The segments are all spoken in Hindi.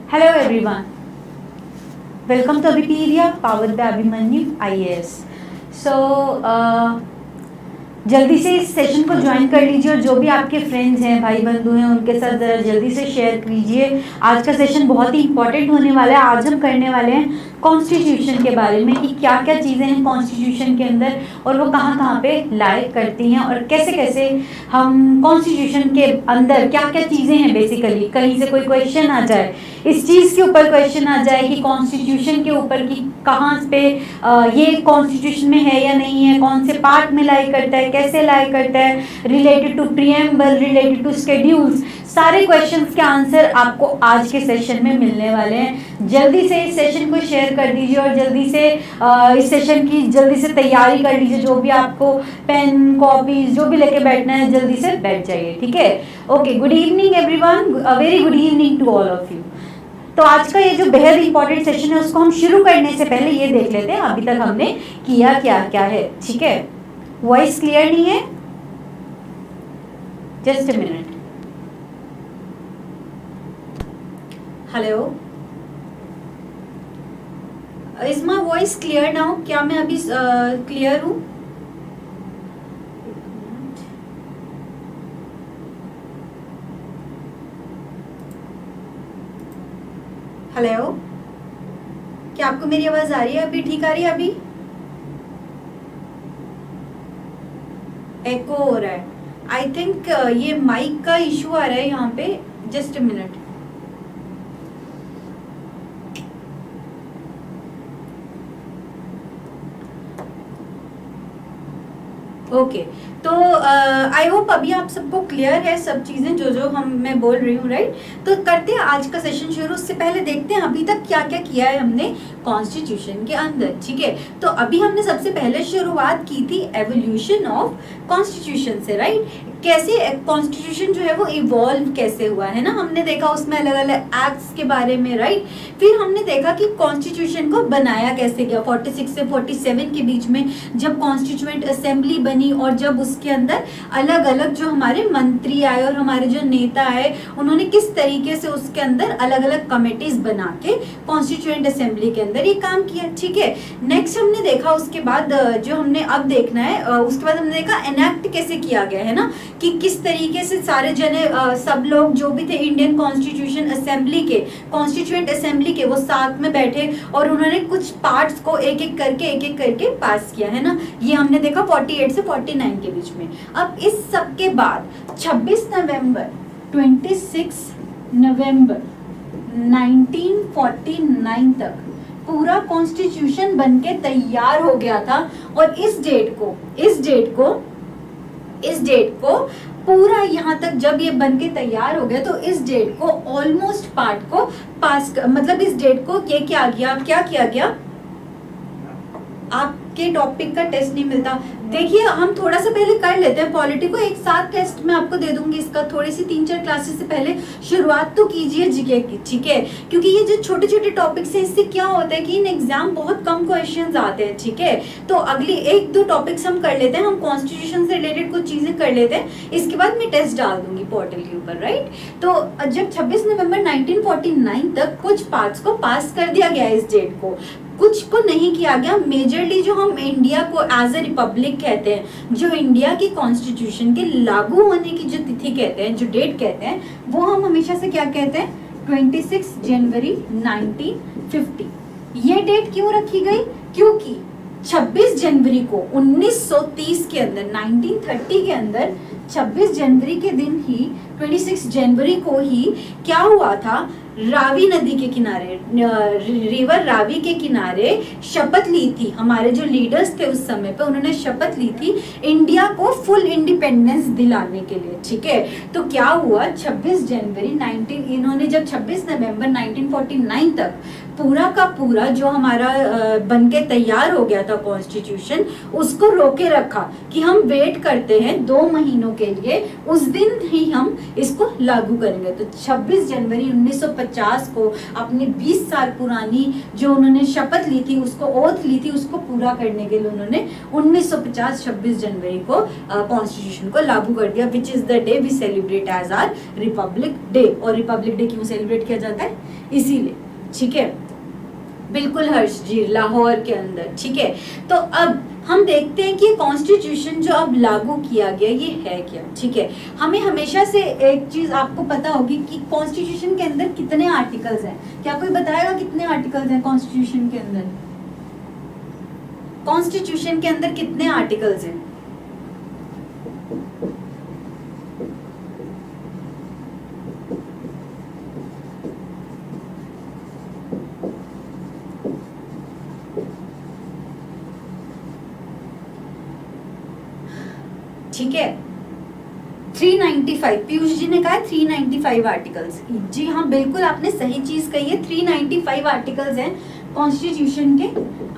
Hello everyone. Welcome to Abhipedia powered by Abhimanyu IAS. So जल्दी से इस सेशन को ज्वाइन कर लीजिए और जो भी आपके फ्रेंड्स हैं, भाई बंधु हैं, उनके साथ ज़रा जल्दी से शेयर कीजिए। आज का सेशन बहुत ही इंपॉर्टेंट होने वाला है। आज हम करने वाले हैं कॉन्स्टिट्यूशन के बारे में कि क्या क्या चीज़ें हैं कॉन्स्टिट्यूशन के अंदर और वो कहाँ कहाँ पे लाए करती हैं और कैसे कैसे हम कॉन्स्टिट्यूशन के अंदर क्या क्या चीज़ें हैं। बेसिकली कहीं से कोई क्वेश्चन आ जाए, इस चीज़ के ऊपर क्वेश्चन आ जाए कि कॉन्स्टिट्यूशन के ऊपर कि कहाँ पे ये कॉन्स्टिट्यूशन में है या नहीं है, कौन से पार्ट में लाई करता है, कैसे लाई करता है, related to preamble, related to schedules, सारे क्वेश्चंस के आंसर आपको आज के सेशन में मिलने वाले हैं। जल्दी से इस सेशन को शेयर कर दीजिए और जल्दी से इस सेशन की जल्दी से तैयारी कर लीजिए। जो भी आपको पेन कॉपीज जो भी लेके बैठना है जल्दी से बैठ जाइए, ठीक है। Okay, good evening everyone, very good evening to all of you. तो आज का ये जो बेहद इंपॉर्टेंट सेशन है उसको हम शुरू करने से पहले ये देख लेते हैं अभी तक हमने किया क्या क्या है, ठीक है। वॉइस क्लियर नहीं है? Just a minute. Hello, is my voice clear now? क्या मैं अभी क्लियर हूँ? हेलो, क्या आपको मेरी आवाज आ रही है? अभी ठीक आ रही है? अभी एको हो रहा है। आई थिंक ये माइक का इशू आ रहा है यहाँ पे। Just a minute. ओके, तो आई होप अभी आप सबको क्लियर है सब चीज़ें जो मैं बोल रही हूँ, राइट। तो करते हैं आज का सेशन शुरू। उससे पहले देखते हैं अभी तक क्या क्या किया है हमने कॉन्स्टिट्यूशन के अंदर, ठीक है। तो अभी हमने सबसे पहले शुरुआत की थी एवोल्यूशन ऑफ कॉन्स्टिट्यूशन से, राइट। कैसे कॉन्स्टिट्यूशन जो है वो इवॉल्व कैसे हुआ है ना, हमने देखा उसमें अलग अलग एक्ट्स के बारे में, राइट। फिर हमने देखा कि कॉन्स्टिट्यूशन को बनाया कैसे गया 46 से 47 के बीच में, जब कॉन्स्टिट्यूएंट असेंबली बनी और जब उसके अंदर अलग अलग जो हमारे मंत्री आए और हमारे जो नेता आए उन्होंने किस तरीके से उसके अंदर अलग अलग कमेटीज बना के कॉन्स्टिट्यूएंट असेंबली के अंदर ये काम किया, ठीक है। नेक्स्ट हमने देखा उसके बाद जो हमने अब देखना है उसके बाद हमने देखा एनेक्ट कैसे किया गया है ना, कि किस तरीके से सारे जने सब लोग जो भी थे इंडियन कॉन्स्टिट्यूशन असेंबली के, कॉन्स्टिट्यूएंट असेंबली के, वो साथ में बैठे और उन्होंने कुछ पार्ट्स को एक एक करके पास किया है ना। ये हमने देखा 48 से 49 के बीच में। अब इस सब के बाद 26 नवंबर 1949 तक पूरा कॉन्स्टिट्यूशन बनके तैयार हो गया था। और इस डेट को पूरा यहाँ तक जब ये बन के तैयार हो गया तो इस डेट को ऑलमोस्ट पार्ट को पास मतलब इस डेट को ये क्या किया गया। आपके टॉपिक का टेस्ट नहीं मिलता। देखिए हम थोड़ा सा पहले कर लेते हैं पॉलिटी को, एक साथ टेस्ट मैं आपको दे दूंगी इसका। थोड़ी सी 3-4 क्लासेस से पहले शुरुआत तो कीजिए जीके की, ठीक है। क्योंकि ये जो छोटे छोटे टॉपिक्स हैं इससे क्या होता है कि इन एग्जाम बहुत कम क्वेश्चंस आते हैं, ठीक है। तो अगली 1-2 टॉपिक्स हम कर लेते हैं, हम कॉन्स्टिट्यूशन से रिलेटेड कुछ चीजें कर लेते हैं, इसके बाद मैं टेस्ट डाल दूंगी पोर्टल के ऊपर, राइट। तो जब 26 नवंबर 1949 तक कुछ पार्ट्स को पास कर दिया गया इस डेट को, कुछ को नहीं किया गया। मेजरली जो हम इंडिया को एज ए रिपब्लिक कहते हैं, जो इंडिया की कॉन्स्टिट्यूशन के लागू होने की जो तिथि कहते हैं, जो डेट कहते हैं, वो हम हमेशा से क्या कहते हैं, 26 जनवरी 1950। ये डेट क्यों रखी गई? क्योंकि 26 जनवरी को 1930 के अंदर, 1930 के अंदर 26 जनवरी के दिन ही, 26 जनवरी को ही क्या हुआ था, रावी नदी के किनारे, रिवर रावी के किनारे शपथ ली थी हमारे जो लीडर्स थे उस समय पे, उन्होंने शपथ ली थी इंडिया को फुल इंडिपेंडेंस दिलाने के लिए, ठीक है। तो क्या हुआ 26 जनवरी 19 इन्होंने जब 26 नवंबर 1949 तक पूरा का पूरा जो हमारा बनके तैयार हो गया था कॉन्स्टिट्यूशन, उसको रोके रखा कि हम वेट करते हैं 2 महीनों के लिए, उस दिन ही हम इसको लागू करेंगे। तो 26 जनवरी 1950 1950 को अपनी 20 साल पुरानी जो उन्होंने शपथ ली थी, उसको ओथ ली थी, उसको पूरा करने के लिए उन्होंने 1950 26 जनवरी को कॉन्स्टिट्यूशन को लागू कर दिया, which is the day we celebrate as our republic day. और रिपब्लिक डे क्यों सेलिब्रेट किया जाता है? इसीलिए, ठीक है, बिल्कुल हर्ष जी, लाहौर के अंदर, ठीक है। तो अब हम देखते हैं कि कॉन्स्टिट्यूशन जो अब लागू किया गया ये है क्या, ठीक है। हमें हमेशा से एक चीज आपको पता होगी कि कॉन्स्टिट्यूशन के अंदर कितने आर्टिकल्स हैं। क्या कोई बताएगा कितने आर्टिकल्स हैं कॉन्स्टिट्यूशन के अंदर? कॉन्स्टिट्यूशन के अंदर कितने आर्टिकल्स हैं? ठीक है, 395, पीयूष जी ने कहा 395 आर्टिकल्स। जी हाँ, बिल्कुल आपने सही चीज कही है, 395 आर्टिकल्स हैं कॉन्स्टिट्यूशन के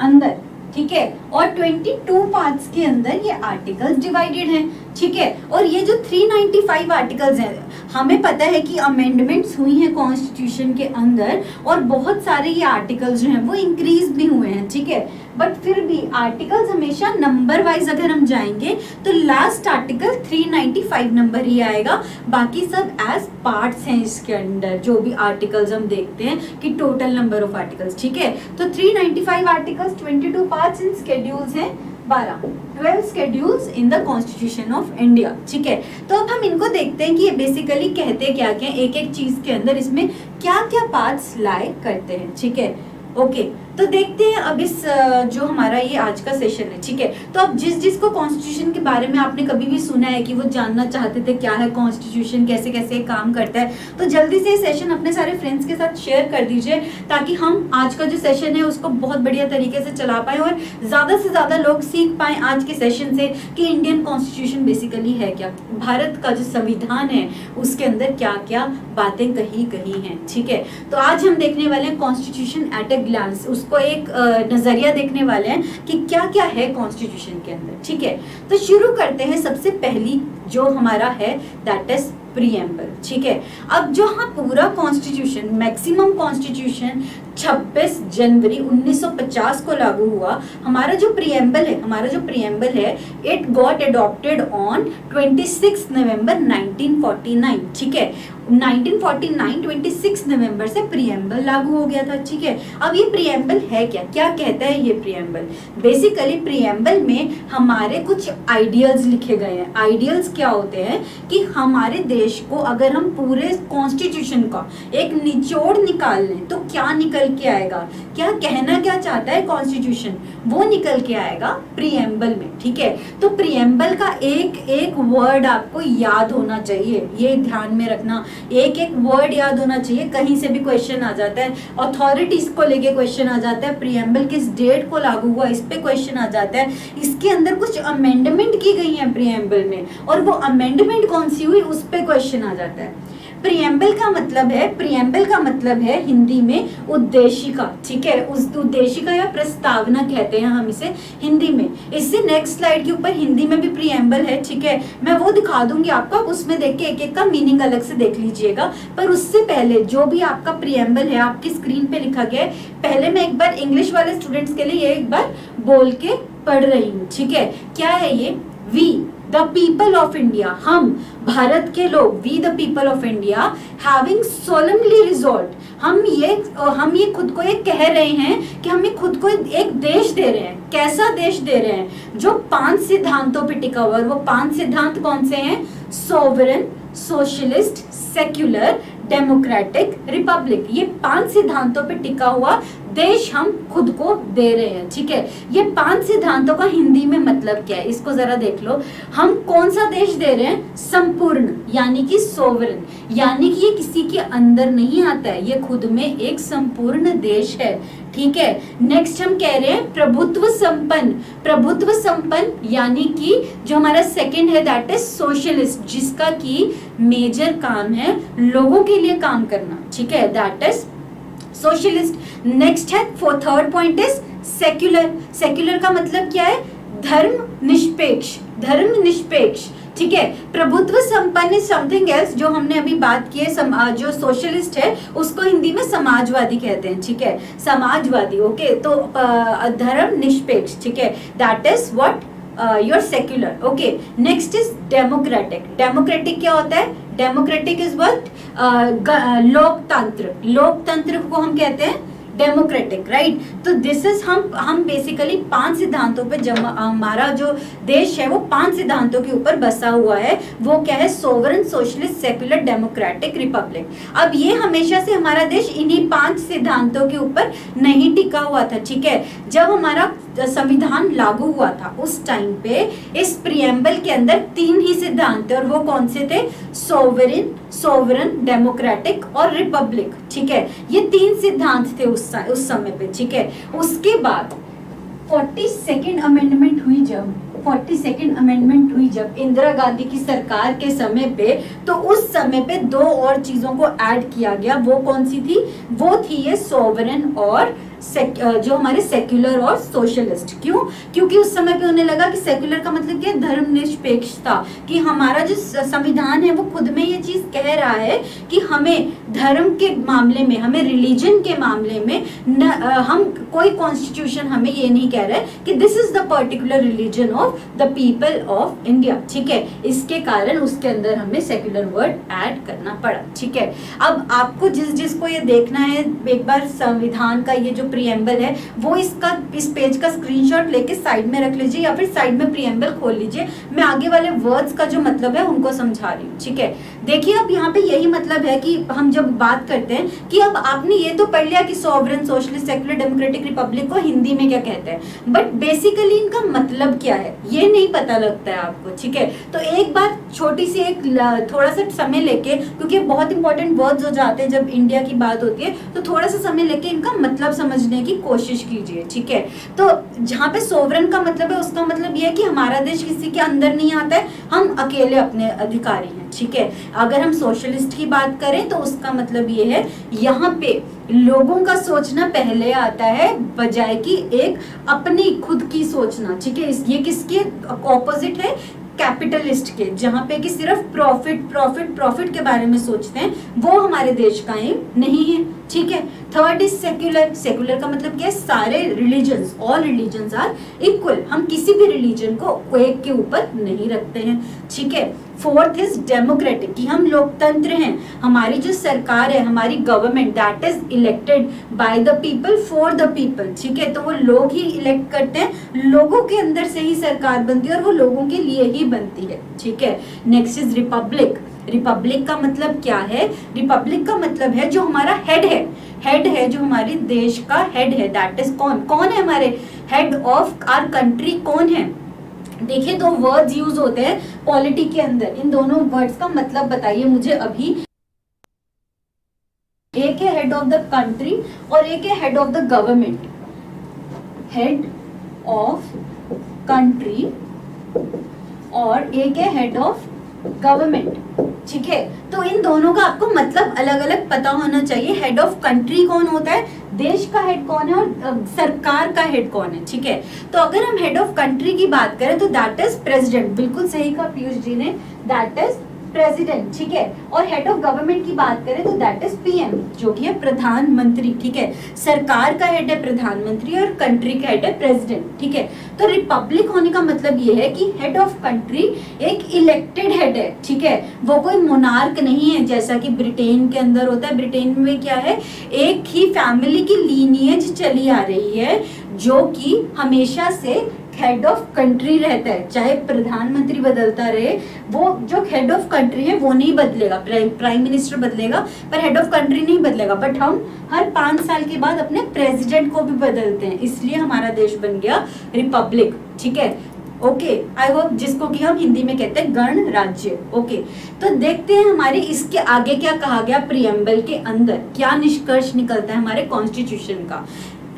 अंदर, ठीक है। और 22 पार्ट्स के अंदर ये आर्टिकल्स डिवाइडेड हैं, ठीक है। और ये जो 395 आर्टिकल्स हैं, हमें पता है कि अमेंडमेंट्स हुई हैं कॉन्स्टिट्यूशन के अंदर, और बहुत सारे ये आर्टिकल्स जो हैं वो इंक्रीज भी हुए हैं, ठीक है। बट फिर भी आर्टिकल्स हमेशा नंबर वाइज अगर हम जाएंगे तो लास्ट आर्टिकल 395 नंबर ही आएगा, बाकी सब एज पार्ट्स हैं इसके अंदर, जो भी आर्टिकल्स हम देखते हैं कि टोटल नंबर ऑफ आर्टिकल्स, ठीक है। तो 395 आर्टिकल्स, 22 पार्ट्स इन स्केड्यूल्स हैं 12 schedules in the constitution of India, ठीक है। तो अब हम इनको देखते हैं कि ये बेसिकली कहते क्या क्या, एक एक चीज के अंदर इसमें क्या क्या पार्ट्स लाई करते हैं, ठीक है। ओके, तो देखते हैं अब इस जो हमारा ये आज का सेशन है, ठीक है। तो अब जिसको कॉन्स्टिट्यूशन के बारे में आपने कभी भी सुना है कि वो जानना चाहते थे क्या है कॉन्स्टिट्यूशन, कैसे कैसे काम करता है, तो जल्दी से ये सेशन अपने सारे फ्रेंड्स के साथ शेयर कर दीजिए, ताकि हम आज का जो सेशन है उसको बहुत बढ़िया तरीके से चला पाए और ज्यादा से ज्यादा लोग सीख पाए आज के सेशन से कि इंडियन कॉन्स्टिट्यूशन बेसिकली है क्या, भारत का जो संविधान है उसके अंदर क्या क्या बातें कही गई हैं, ठीक है। तो आज हम देखने वाले हैं कॉन्स्टिट्यूशन एट अ ग्लांस, उसको एक नजरिया देखने वाले हैं कि क्या क्या है कॉन्स्टिट्यूशन के अंदर, ठीक है। तो शुरू करते हैं, सबसे पहली जो हमारा है दैट इज प्रीएम्बल, ठीक है। अब जो हाँ पूरा कॉन्स्टिट्यूशन, मैक्सिमम कॉन्स्टिट्यूशन 26 जनवरी 1950 को लागू हुआ। हमारा जो प्रीएम्बल है इट गॉट अडॉप्टेड ऑन 26 नवंबर 1949, ठीक है। 1949 26 नवंबर से प्रीएम्बल लागू हो गया था, ठीक है। अब ये प्रीएम्बल है क्या, क्या कहता है ये प्रीएम्बल? बेसिकली प्रीएम्बल में हमारे कुछ आइडियल्स लिखे गए हैं। आइडियल्स क्या होते हैं कि हमारे देश को अगर हम पूरे कॉन्स्टिट्यूशन का एक निचोड़ निकाल लें तो क्या निकल के आएगा, क्या कहना क्या चाहता है कॉन्स्टिट्यूशन, वो निकल के आएगा प्रीएम्बल में, ठीक है। तो प्रीएम्बल का एक एक वर्ड आपको याद होना चाहिए, ये ध्यान में रखना, एक एक वर्ड याद होना चाहिए। कहीं से भी क्वेश्चन आ जाता है, अथॉरिटीज को लेके क्वेश्चन आ जाता है, प्रीएम्बल किस डेट को लागू हुआ इस पे क्वेश्चन आ जाता है, इसके अंदर कुछ अमेंडमेंट की गई है प्रीएम्बल में और वो अमेंडमेंट कौन सी हुई उस पे क्वेश्चन आ जाता है। प्रीएम्बल का मतलब है हिंदी में उद्देशिका, ठीक है। उस उद्देशिका या प्रस्तावना कहते हैं हम इसे हिंदी में। इससे नेक्स्ट स्लाइड के ऊपर हिंदी में भी प्रीएम्बल है, ठीक है, मैं वो दिखा दूंगी आपको, आप उसमें देख के एक एक का मीनिंग अलग से देख लीजिएगा। पर उससे पहले जो भी आपका प्रीएम्बल है आपकी स्क्रीन पे लिखा गया है, पहले मैं एक बार इंग्लिश वाले स्टूडेंट्स के लिए एक बार बोल के पढ़ रही हूँ, ठीक है। क्या है ये? We the people of India, हम भारत के लोग, we the people of India having solemnly resolve, हम ये खुद को ये कह रहे हैं कि हम ये खुद को एक देश दे रहे हैं। कैसा देश दे रहे हैं? जो 5 सिद्धांतों पे टिका हुआ है। वो 5 सिद्धांत कौन से हैं? Sovereign, socialist, secular, democratic, Republic. ये 5 सिद्धांतों पे टिका हुआ देश हम खुद को दे रहे हैं, ठीक है। ये 5 सिद्धांतों का हिंदी में मतलब क्या है इसको जरा देख लो। हम कौन सा देश दे रहे हैं? संपूर्ण, यानी कि सोवरेन, यानी कि ये किसी के अंदर नहीं आता है, ये खुद में एक संपूर्ण देश है, ठीक है। नेक्स्ट हम कह रहे हैं प्रभुत्व संपन्न, यानी कि जो हमारा सेकंड है दैट इज सोशलिस्ट, जिसका की मेजर काम है लोगों के लिए काम करना, ठीक है, दैट इज सोशलिस्ट। नेक्स्ट है third point is secular. Secular का मतलब क्या है? धर्म निष्पेक्ष, ठीक है। प्रभुत्व संपन्न इज समथिंग एल्स, जो हमने अभी बात की है, जो सोशलिस्ट है उसको हिंदी में समाजवादी कहते हैं, ठीक है, समाजवादी। ओके, तो धर्म निष्पेक्ष, ठीक है, that is what your secular. Okay, next is democratic. Democratic क्या होता है? डेमोक्रेटिक इज व्हाट, लोकतंत्र। लोकतंत्र को हम कहते हैं डेमोक्रेटिक, राइट। तो दिस इज हम बेसिकली 5 सिद्धांतों पे, जब हमारा जो देश है वो 5 सिद्धांतों के ऊपर बसा हुआ है। वो क्या है? Sovereign, socialist, secular, democratic, Republic. अब ये हमेशा से हमारा देश इन्हीं 5 सिद्धांतों के ऊपर नहीं टिका हुआ था, ठीक है। जब हमारा संविधान लागू हुआ था उस टाइम पे इस प्रियम्बल के अंदर 3 ही सिद्धांत थे, और वो कौन से थे? सोवरेन, डेमोक्रेटिक और रिपब्लिक, ठीक है। ये 3 सिद्धांत थे उस समय पे, ठीक है। उसके बाद 42nd अमेंडमेंट हुई जब 42nd अमेंडमेंट हुई जब इंदिरा गांधी की सरकार के समय पे, तो उस समय पे 2 और चीजों को ऐड किया गया। वो कौन सी थी? वो थी ये सोवरेन और जो हमारे सेक्युलर और सोशलिस्ट। क्यों? क्योंकि उस समय पे उन्हें लगा कि सेक्युलर का मतलब क्या है? धर्मनिरपेक्षता, कि हमारा जो संविधान है वो खुद में ये चीज कह रहा है कि हमें धर्म के मामले में, हमें रिलीजन के मामले में हम कोई कॉन्स्टिट्यूशन हमें ये नहीं कह रहा है कि this is the particular religion of the people of India, ठीक है। इसके कारण उसके अंदर हमें सेक्युलर वर्ड ऐड करना पड़ा, ठीक है। अब आपको जिसको ये देखना है, एक बार संविधान का ये जो प्रियम्बल है वो इस पेज का स्क्रीनशॉट लेके साइड में रख लीजिए, या फिर साइड में प्रियम्बल खोल लीजिए। मैं आगे वाले वर्ड्स का जो मतलब है उनको समझा रही हूँ, ठीक है। देखिए, अब यहाँ पे यही मतलब है कि हम जब बात करते हैं कि अब आपने ये तो पढ़ लिया कि sovereign, socialist, secular, democratic, Republic को हिंदी में क्या कहते हैं, बट बेसिकली इनका मतलब क्या है ये नहीं पता लगता है आपको, ठीक है। तो एक बार छोटी सी थोड़ा सा समय लेके, क्योंकि बहुत इंपॉर्टेंट वर्ड्स हो जाते हैं जब इंडिया की बात होती है, तो थोड़ा सा समय लेके इनका मतलब समझने की कोशिश कीजिए, ठीक है। तो जहाँ पे सोवरेन का मतलब है, उसका मतलब ये है कि हमारा देश किसी के अंदर नहीं आता है, हम अकेले अपने अधिकारी हैं, ठीक है। अगर हम सोशलिस्ट की बात करें तो उसका मतलब ये है, यहाँ पे लोगों का सोचना पहले आता है बजाय कि एक अपनी खुद की सोचना, ठीक है। ये किसके ऑपोजिट है? कैपिटलिस्ट के, जहां पे कि सिर्फ प्रॉफिट के बारे में सोचते हैं, वो हमारे देश का एम नहीं है, ठीक है। Third is secular. सेक्युलर का मतलब क्या है? सारे religions, all religions are equal. हम किसी भी रिलीजन को एक के ऊपर नहीं रखते हैं, ठीक है। फोर्थ इज डेमोक्रेटिक, कि हम लोकतंत्र हैं, हमारी जो सरकार है, हमारी government, that is elected by the people for the people, ठीक है। तो वो लोग ही इलेक्ट करते हैं, लोगों के अंदर से ही सरकार बनती है और वो लोगों के लिए ही बनती है, ठीक है। Next is Republic. रिपब्लिक का मतलब क्या है? रिपब्लिक का मतलब है जो हमारा हेड है, जो हमारे देश का हेड है, दैट इज कौन है? हमारे हेड ऑफ आवर कंट्री कौन है? देखिए, 2 वर्ड्स यूज होते हैं पॉलिटी के अंदर, इन दोनों वर्ड्स का मतलब बताइए मुझे अभी। एक है हेड ऑफ द कंट्री और एक है head of the government. Head of country और एक है हेड ऑफ गवर्नमेंट, ठीक है। तो इन दोनों का आपको मतलब अलग अलग पता होना चाहिए। हेड ऑफ कंट्री कौन होता है? देश का हेड कौन है, और सरकार का हेड कौन है, ठीक है। तो अगर हम हेड ऑफ कंट्री की बात करें तो दैट इज प्रेसिडेंट। बिल्कुल सही कहा पीयूष जी ने, दैट इज प्रेसिडेंट, ठीक है। और हेड ऑफ गवर्नमेंट की बात करें तो दैट इज पीएम, जो कि है प्रधानमंत्री, ठीक है। सरकार का हेड है प्रधानमंत्री और कंट्री का हेड है प्रेसिडेंट, ठीक है। तो रिपब्लिक होने का मतलब ये है कि हेड ऑफ कंट्री एक इलेक्टेड हेड है, ठीक है। वो कोई मोनार्क नहीं है जैसा कि ब्रिटेन के अंदर होता है। ब्रिटेन में क्या है? एक ही फैमिली की लीनियज चली आ रही है, जो कि हमेशा से हेड ऑफ कंट्री रहता है, चाहे प्रधानमंत्री बदलता रहे, वो जो हेड ऑफ कंट्री है वो नहीं बदलेगा। प्राइम मिनिस्टर बदलेगा पर हेड ऑफ कंट्री नहीं बदलेगा। बट हम हर 5 साल के बाद अपने प्रेसिडेंट को भी बदलते हैं, इसलिए हमारा देश बन गया रिपब्लिक, ठीक है। ओके, आई होप, जिसको कि हम हिंदी में कहते हैं गणराज्य। ओके, तो देखते हैं हमारे इसके आगे क्या कहा गया प्रियम्बल के अंदर, क्या निष्कर्ष निकलता है हमारे कॉन्स्टिट्यूशन का।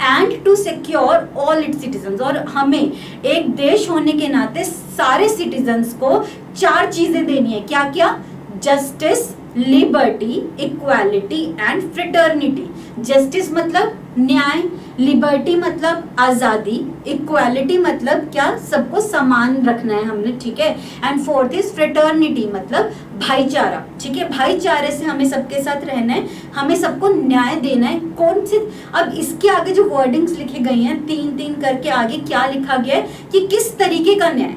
And to secure all its citizens, और हमें एक देश होने के नाते सारे सिटीजन्स को 4 चीजें देनी है। क्या क्या? Justice, liberty, equality and fraternity. Justice मतलब न्याय, लिबर्टी मतलब आजादी, इक्वालिटी मतलब क्या, सबको समान रखना है हमने, ठीक है। एंड फोर्थ इज फ्रेटर्निटी मतलब भाईचारा, ठीक है। भाईचारे से हमें सबके साथ रहना है, हमें सबको न्याय देना है। कौन से, अब इसके आगे जो वर्डिंग्स लिखे गई हैं तीन तीन करके आगे क्या लिखा गया है कि किस तरीके का न्याय,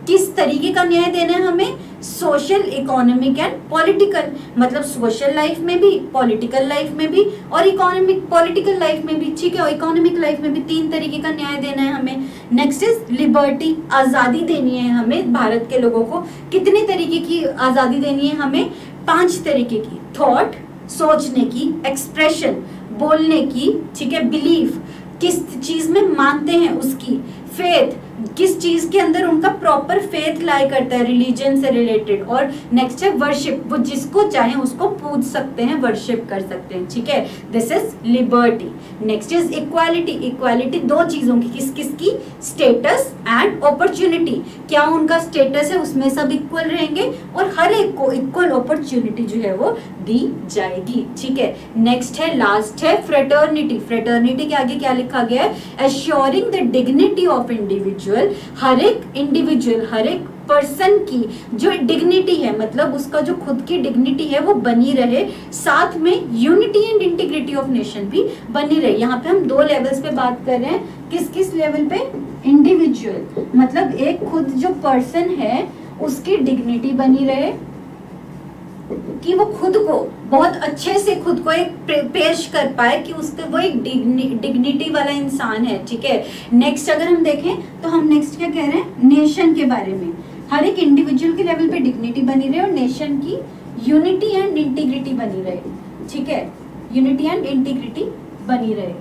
किस तरीके का न्याय देना है हमें, सोशल, इकोनॉमिक एंड पॉलिटिकल, मतलब सोशल लाइफ में भी, पॉलिटिकल लाइफ में भी और इकोनॉमिक पॉलिटिकल लाइफ में भी, ठीक है, और इकोनॉमिक लाइफ में भी 3 तरीके का न्याय देना है हमें। नेक्स्ट इज लिबर्टी, आजादी देनी है हमें भारत के लोगों को। कितने तरीके की आजादी देनी है हमें, 5 तरीके की। थॉट, सोचने की, एक्सप्रेशन, बोलने की, ठीक है, बिलीफ, किस चीज में मानते हैं उसकी, फेथ, किस चीज के अंदर उनका प्रॉपर फेथ लाई करता है, रिलीजन से रिलेटेड, और नेक्स्ट है वर्शिप, वो जिसको चाहे उसको पूज सकते हैं, वर्शिप कर सकते हैं, ठीक है, this is liberty. Next is equality, equality 2 चीजों की, किस किस की, स्टेटस एंड अपॉर्चुनिटी, क्या उनका स्टेटस है उसमें सब इक्वल रहेंगे और हर एक को इक्वल अपॉर्चुनिटी जो है वो दी जाएगी, ठीक है। नेक्स्ट है, लास्ट है फ्रेटर्निटी, फ्रेटर्निटी के आगे क्या लिखा गया है, assuring the dignity of individual, हर एक इंडिविजुअल, हर एक पर्सन की जो डिग्निटी है, मतलब उसका जो खुद की डिग्निटी है वो बनी रहे, साथ में unity and integrity of nation भी बनी रहे। यहाँ पे हम 2 लेवल्स पे बात कर रहे हैं, किस किस लेवल पे, इंडिविजुअल मतलब एक खुद जो पर्सन है उसकी डिग्निटी बनी रहे, कि वो खुद को बहुत अच्छे से खुद को एक पेश कर पाए कि उसके वो एक डिग्निटी वाला इंसान है, ठीक है। नेक्स्ट अगर हम देखें तो हम नेक्स्ट क्या कह रहे हैं, नेशन के बारे में, हर एक इंडिविजुअल के लेवल पे डिग्निटी बनी रहे और नेशन की यूनिटी एंड इंटीग्रिटी बनी रहे, ठीक है, यूनिटी एंड इंटीग्रिटी बनी रहे,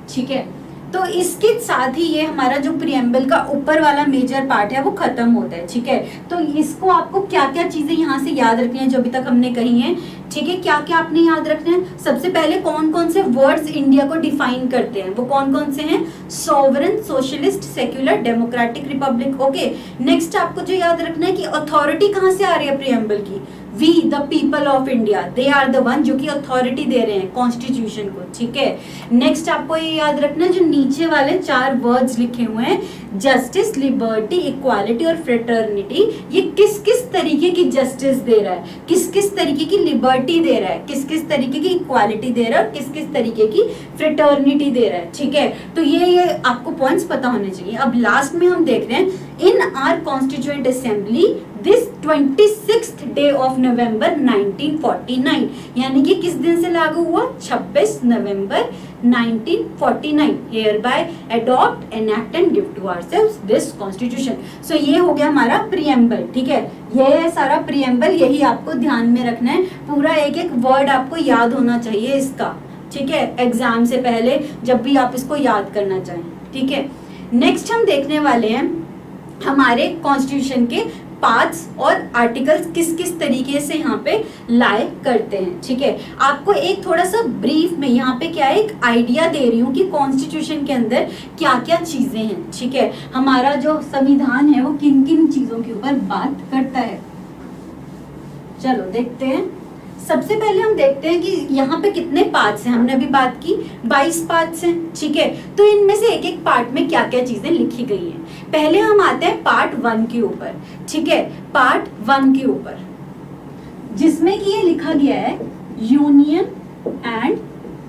ठीक है। तो इसके साथ ही ये हमारा जो प्रीएम्बल का ऊपर वाला मेजर पार्ट है वो खत्म होता है, ठीक है। तो इसको आपको क्या क्या चीजें यहाँ से याद रखनी है जो अभी तक हमने कही हैं, ठीक है। क्या क्या आपने याद रखना है, सबसे पहले कौन कौन से वर्ड्स इंडिया को डिफाइन करते हैं, वो कौन कौन से हैं, sovereign, socialist, secular, democratic Republic, okay. Next आपको जो याद रखना है कि अथॉरिटी कहाँ से आ रही है प्रीएम्बल की, we the people of India, they are the one जो कि अथॉरिटी दे रहे हैं कॉन्स्टिट्यूशन को, ठीक है। नेक्स्ट आपको ये याद रखना है जो नीचे वाले 4 वर्ड्स लिखे हुए हैं, जस्टिस, लिबर्टी, इक्वालिटी और फ्रेटर्निटी, ये किस किस तरीके की जस्टिस दे रहा है, किस किस तरीके की लिबर्टी दे रहा है, किस किस तरीके की इक्वालिटी दे रहा है और किस किस तरीके की फ्रेटर्निटी दे रहा है, ठीक है। तो ये आपको पॉइंट्स पता होने चाहिए। अब लास्ट में हम देख रहे हैं, in our constituent assembly this 26th day of November 1949, यानी कि किस दिन से लागू हुआ, 26 नवंबर 1949, hereby adopt, enact and give to ourselves this constitution। So ये हो गया हमारा प्रीएम्बल, ठीक है। ये है सारा प्रीएम्बल, यही आपको ध्यान में रखना है, पूरा एक एक वर्ड आपको याद होना चाहिए इसका, ठीक है, एग्जाम से पहले जब भी आप इसको याद करना चाहें, ठीक है। नेक्स्ट हम देखने वाले हैं हमारे कॉन्स्टिट्यूशन के पार्ट्स और आर्टिकल्स किस किस तरीके से यहाँ पे लाए करते हैं, ठीक है। आपको एक थोड़ा सा ब्रीफ में यहाँ पे क्या है, एक आइडिया दे रही हूँ कि कॉन्स्टिट्यूशन के अंदर क्या क्या चीजें हैं, ठीक है। हमारा जो संविधान है वो किन किन चीजों के ऊपर बात करता है, चलो देखते हैं। सबसे पहले हम देखते हैं कि यहाँ पे कितने पार्ट्स हैं, हमने अभी बात की 22 पार्ट्स हैं, ठीक है। तो इनमें से एक एक पार्ट में क्या क्या चीजें लिखी गई हैं। पहले हम आते हैं पार्ट 1 के ऊपर, ठीक है, पार्ट 1 के ऊपर, जिसमें कि ये लिखा गया है union and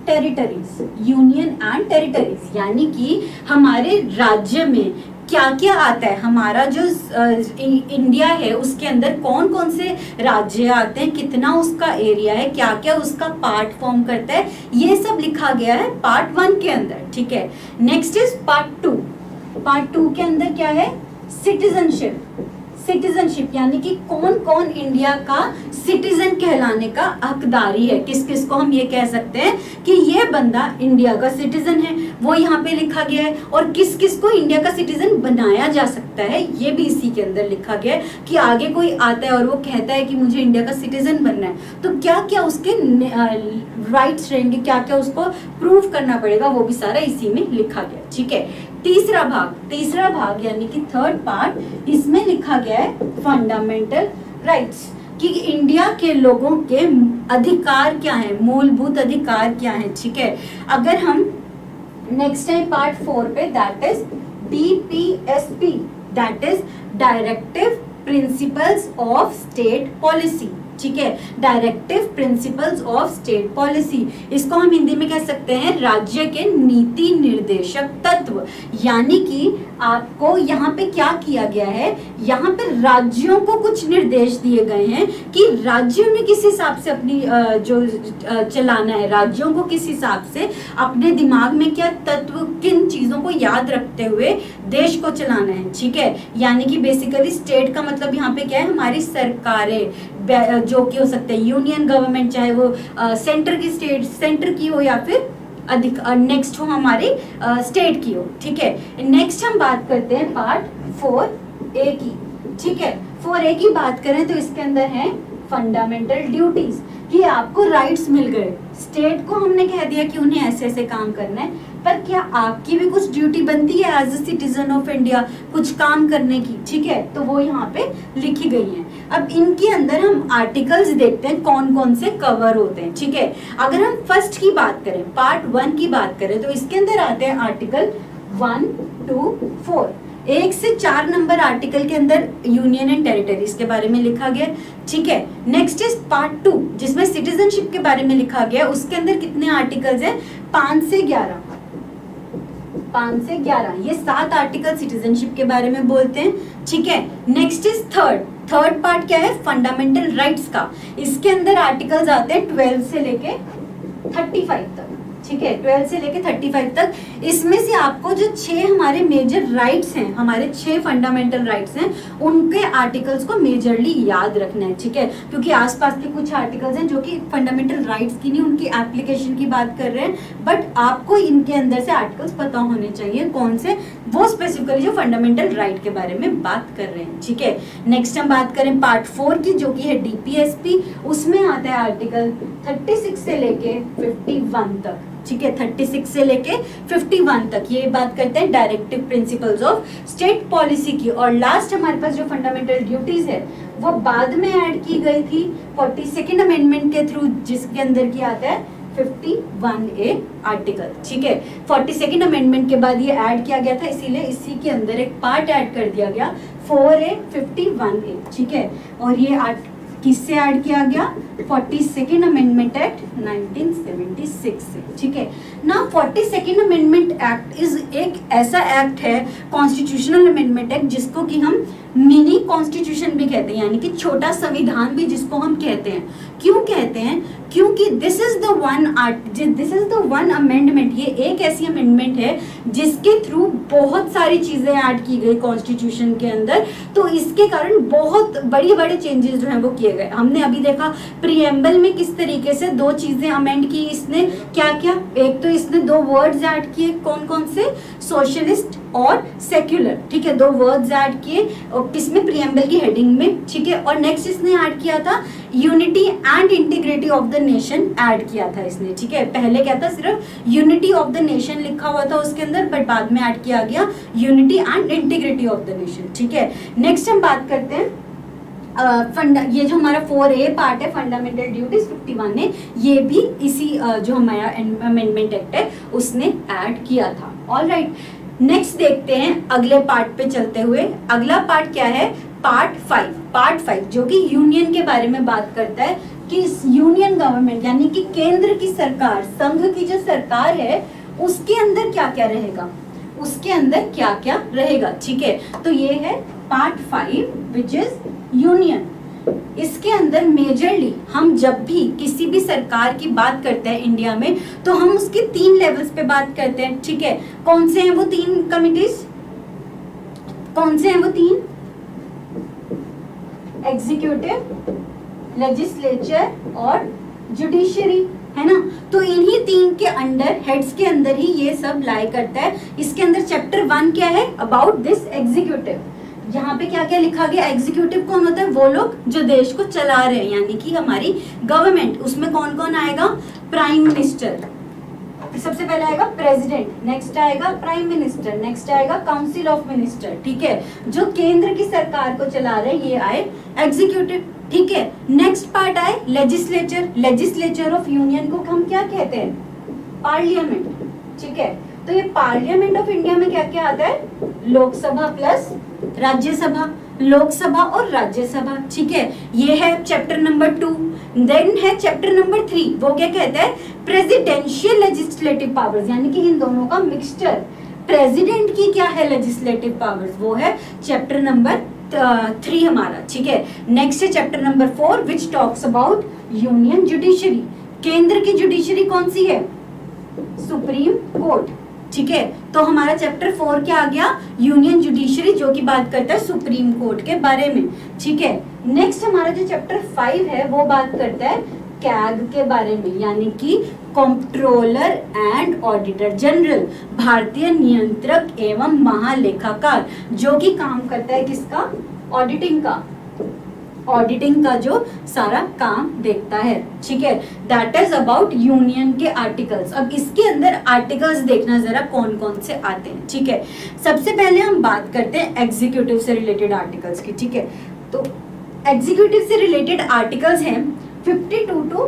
territories, union and territories, यानी कि हमारे राज्य में क्या क्या आता है, हमारा जो इंडिया है उसके अंदर कौन कौन से राज्य आते हैं, कितना उसका एरिया है, क्या क्या उसका पार्ट फॉर्म करता है, ये सब लिखा गया है पार्ट 1 के अंदर, ठीक है। नेक्स्ट इज पार्ट 2, पार्ट 2 के अंदर क्या है, सिटीजनशिप, सिटीजनशिप यानी कि कौन कौन इंडिया का सिटीजन कहलाने का हकदारी है, किस किस को हम ये कह सकते हैं कि ये बंदा इंडिया का सिटीजन है, वो यहाँ पे लिखा गया है। और किस किस को इंडिया का सिटीजन बनाया जा सकता है, ये भी इसी के अंदर लिखा गया है कि आगे कोई आता है और वो कहता है कि मुझे इंडिया का सिटीजन बनना है, तो क्या क्या उसके राइट्स रहेंगे, क्या क्या उसको प्रूव करना पड़ेगा, वो भी सारा इसी में लिखा गया, ठीक है। तीसरा भाग यानी कि 3rd पार्ट, इसमें लिखा गया है फंडामेंटल राइट्स। कि इंडिया के लोगों के अधिकार क्या है, मूलभूत अधिकार क्या है। ठीक है, अगर हम नेक्स्ट टाइम पार्ट 4 पे, that is DPSP, that is directive principles of state policy. ठीक है, directive principles of state policy, इसको हम हिंदी में कह सकते हैं राज्य के नीति निर्देशक तत्व। यानी कि आपको यहाँ पे क्या किया गया है, यहाँ पे राज्यों को कुछ निर्देश दिए गए हैं कि राज्यों ने किस हिसाब से अपनी जो चलाना है, राज्यों को किस हिसाब से अपने दिमाग में क्या तत्व, किन चीजों को याद रखते हुए देश को चलाना है। ठीक है, यानी कि बेसिकली स्टेट का मतलब यहाँ पे क्या है, हमारी सरकारें जो कि हो सकते हैं यूनियन गवर्नमेंट, चाहे वो सेंटर की, स्टेट सेंटर की हो या फिर अधिक नेक्स्ट हो हमारे स्टेट की हो। ठीक है, नेक्स्ट हम बात करते हैं पार्ट 4A की। ठीक है, 4A की बात करें तो इसके अंदर है फंडामेंटल ड्यूटीज, कि आपको राइट्स मिल गए, स्टेट को हमने कह दिया कि उन्हें ऐसे ऐसे काम करना है, पर क्या आपकी भी कुछ ड्यूटी बनती है as a citizen of India कुछ काम करने की। ठीक है, तो वो यहाँ पे लिखी गई है। अब इनके अंदर हम आर्टिकल्स देखते हैं कौन कौन से कवर होते हैं। ठीक है, अगर हम फर्स्ट की बात करें, पार्ट 1 की बात करें, तो इसके अंदर आते हैं आर्टिकल 1 to 4, 1 से 4 नंबर आर्टिकल के अंदर यूनियन एंड टेरिटरीज के बारे में लिखा गया। ठीक है, नेक्स्ट इज पार्ट 2 जिसमें सिटीजनशिप के बारे में लिखा गया। उसके अंदर कितने आर्टिकल्स हैं, 5 से 11, 5 से 11, ये 7 आर्टिकल सिटीजनशिप के बारे में बोलते हैं। ठीक है, नेक्स्ट इज थर्ड पार्ट क्या है, फंडामेंटल राइट्स का। इसके अंदर आर्टिकल्स आते हैं 12 से लेके 35 तक। ठीक है, 12 से लेके 35 तक। इसमें से आपको जो 6 हमारे मेजर राइट्स हैं, हमारे 6 फंडामेंटल राइट्स हैं, उनके आर्टिकल्स को मेजरली याद रखना है। ठीक है, क्योंकि आसपास के कुछ आर्टिकल्स हैं जो कि फंडामेंटल राइट्स की नहीं, उनकी एप्लीकेशन की बात कर रहे हैं, बट आपको इनके अंदर से आर्टिकल्स पता होने चाहिए कौन से, वो स्पेसिफिकली जो फंडामेंटल राइट के बारे में बात कर रहे हैं। ठीक है, नेक्स्ट हम बात करें पार्ट 4 की, जो कि है DPSP। उसमें आता है आर्टिकल 36 से लेके 51 तक। ठीक है, 36 से लेके 51 तक ये बात करते हैं directive principles of state policy की। और लास्ट हमारे पास जो फंडामेंटल ड्यूटीज है वो बाद में ऐड की गई थी 42nd अमेंडमेंट के थ्रू, जिसके अंदर की आता है 51A आर्टिकल। ठीक है, 42nd अमेंडमेंट के बाद ये ऐड किया गया था, इसीलिए इसी के अंदर एक पार्ट ऐड कर दिया गया 4A 51A। ठीक है, और ये किससे ऐड किया गया, 42nd अमेंडमेंट एक्ट 1976 से। ठीक है ना, 42nd अमेंडमेंट एक्ट इज एक ऐसा एक्ट है, कॉन्स्टिट्यूशनल अमेंडमेंट एक्ट, जिसको कि हम मिनी कॉन्स्टिट्यूशन भी कहते हैं, यानी कि छोटा संविधान भी जिसको हम कहते हैं। क्यों कहते हैं, क्योंकि this is the one amendment, ये एक ऐसी अमेंडमेंट है जिसके थ्रू बहुत सारी चीजें ऐड की गई कॉन्स्टिट्यूशन के अंदर। तो इसके कारण बहुत बड़े बड़े चेंजेस जो हैं वो किए गए। हमने अभी देखा प्रीएम्बल में किस तरीके से 2 चीजें अमेंड की इसने, क्या क्या, एक तो इसने 2 वर्ड्स ऐड किए, कौन कौन से, सोशलिस्ट और सेक्युलर। ठीक है, 2 वर्ड्स ऐड किए किसमें, प्रीएम्बल की हेडिंग में। ठीक है, और नेक्स्ट इसने ऐड किया था unity and integrity of the nation add किया था इसने। ठीक है, पहले क्या था, सिर्फ यूनिटी ऑफ द नेशन लिखा हुआ था उसके अंदर, बट बाद में ऐड किया गया unity and integrity of the nation. ठीक है, नेक्स्ट हम बात करते हैं ये जो हमारा 4A पार्ट है फंडामेंटल ड्यूटीज 51 है, ये भी इसी जो हमारा अमेंडमेंट एक्ट है उसने ऐड किया था। ऑलराइट, नेक्स्ट देखते हैं अगले पार्ट पे चलते हुए। अगला पार्ट क्या है, पार्ट 5 जो कि यूनियन के बारे में बात करता है कि यूनियन गवर्नमेंट यानी कि केंद्र की सरकार, संघ की जो सरकार है उसके अंदर क्या क्या रहेगा, उसके अंदर क्या क्या रहेगा। ठीक है, तो ये है पार्ट 5 विच इज यूनियन। इसके अंदर मेजरली हम जब भी किसी भी सरकार की बात करते हैं इंडिया में, तो हम उसके 3 लेवल्स पे बात करते हैं। ठीक है, कौन से हैं वो 3 कमिटीज, कौन से हैं वो 3, एग्जीक्यूटिव, लेजिस्लेचर और जुडिशरी, है ना। तो इन्हीं 3 के अंडर, हेड्स के अंदर ही ये सब लाई करता है। इसके अंदर चैप्टर 1 क्या है, अबाउट दिस एग्जीक्यूटिव। यहाँ पे क्या क्या लिखा गया, एग्जीक्यूटिव कौन होता है, वो लोग जो देश को चला रहे हैं, यानी कि हमारी गवर्नमेंट। उसमें कौन कौन आएगा, प्राइम मिनिस्टर, सबसे पहले आएगा प्रेसिडेंट, नेक्स्ट आएगा प्राइम मिनिस्टर, नेक्स्ट आएगा काउंसिल ऑफ मिनिस्टर। ठीक है, जो केंद्र की सरकार को चला रहे हैं ये आए एग्जीक्यूटिव। ठीक है। नेक्स्ट पार्ट आए लेजिस्लेचर। लेजिस्लेचर ऑफ यूनियन को हम क्या कहते हैं? पार्लियामेंट। ठीक है, तो ये पार्लियामेंट ऑफ इंडिया में क्या क्या आता है? लोकसभा प्लस राज्यसभा, लोकसभा और राज्यसभा। ठीक है, ये है चैप्टर नंबर 2। देन है चैप्टर नंबर 3, वो क्या कहता है? प्रेसिडेंशियल लेजिस्लेटिव पावर्स, यानी कि इन दोनों का मिक्सचर। प्रेसिडेंट की क्या है लेजिस्लेटिव पावर्स, वो है चैप्टर नंबर 3 हमारा। ठीक है, नेक्स्ट है chapter number 4 which talks about union judiciary. केंद्र की जुडिशरी कौन सी है? Supreme court. ठीक है, तो हमारा चैप्टर 4 क्या आ गया? यूनियन जुडिशरी, जो की बात करता है सुप्रीम कोर्ट के बारे में। ठीक है, नेक्स्ट हमारा जो चैप्टर 5 है वो बात करता है कैग के बारे में, यानी कि कंट्रोलर एंड ऑडिटर जनरल, भारतीय नियंत्रक एवं महालेखाकार, जो कि काम करता है किसका? ऑडिटिंग का। ऑडिटिंग का जो सारा काम देखता है। ठीक है, दैट इज अबाउट यूनियन के आर्टिकल्स। अब इसके अंदर आर्टिकल्स देखना जरा कौन कौन से आते हैं। ठीक है, सबसे पहले हम बात करते हैं एग्जीक्यूटिव से रिलेटेड आर्टिकल्स की। ठीक है, तो एग्जीक्यूटिव से रिलेटेड आर्टिकल्स हैं 52 टू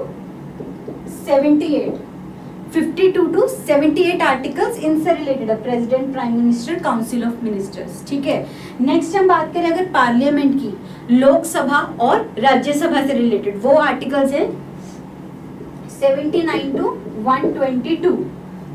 78। 52 टू 78 आर्टिकल्स इनसे रिलेटेड है, president, prime minister, council of ministers. ठीक है, नेक्स्ट हम बात करें अगर पार्लियामेंट की, लोकसभा और राज्यसभा से रिलेटेड, वो आर्टिकल्स है 79 टू 122।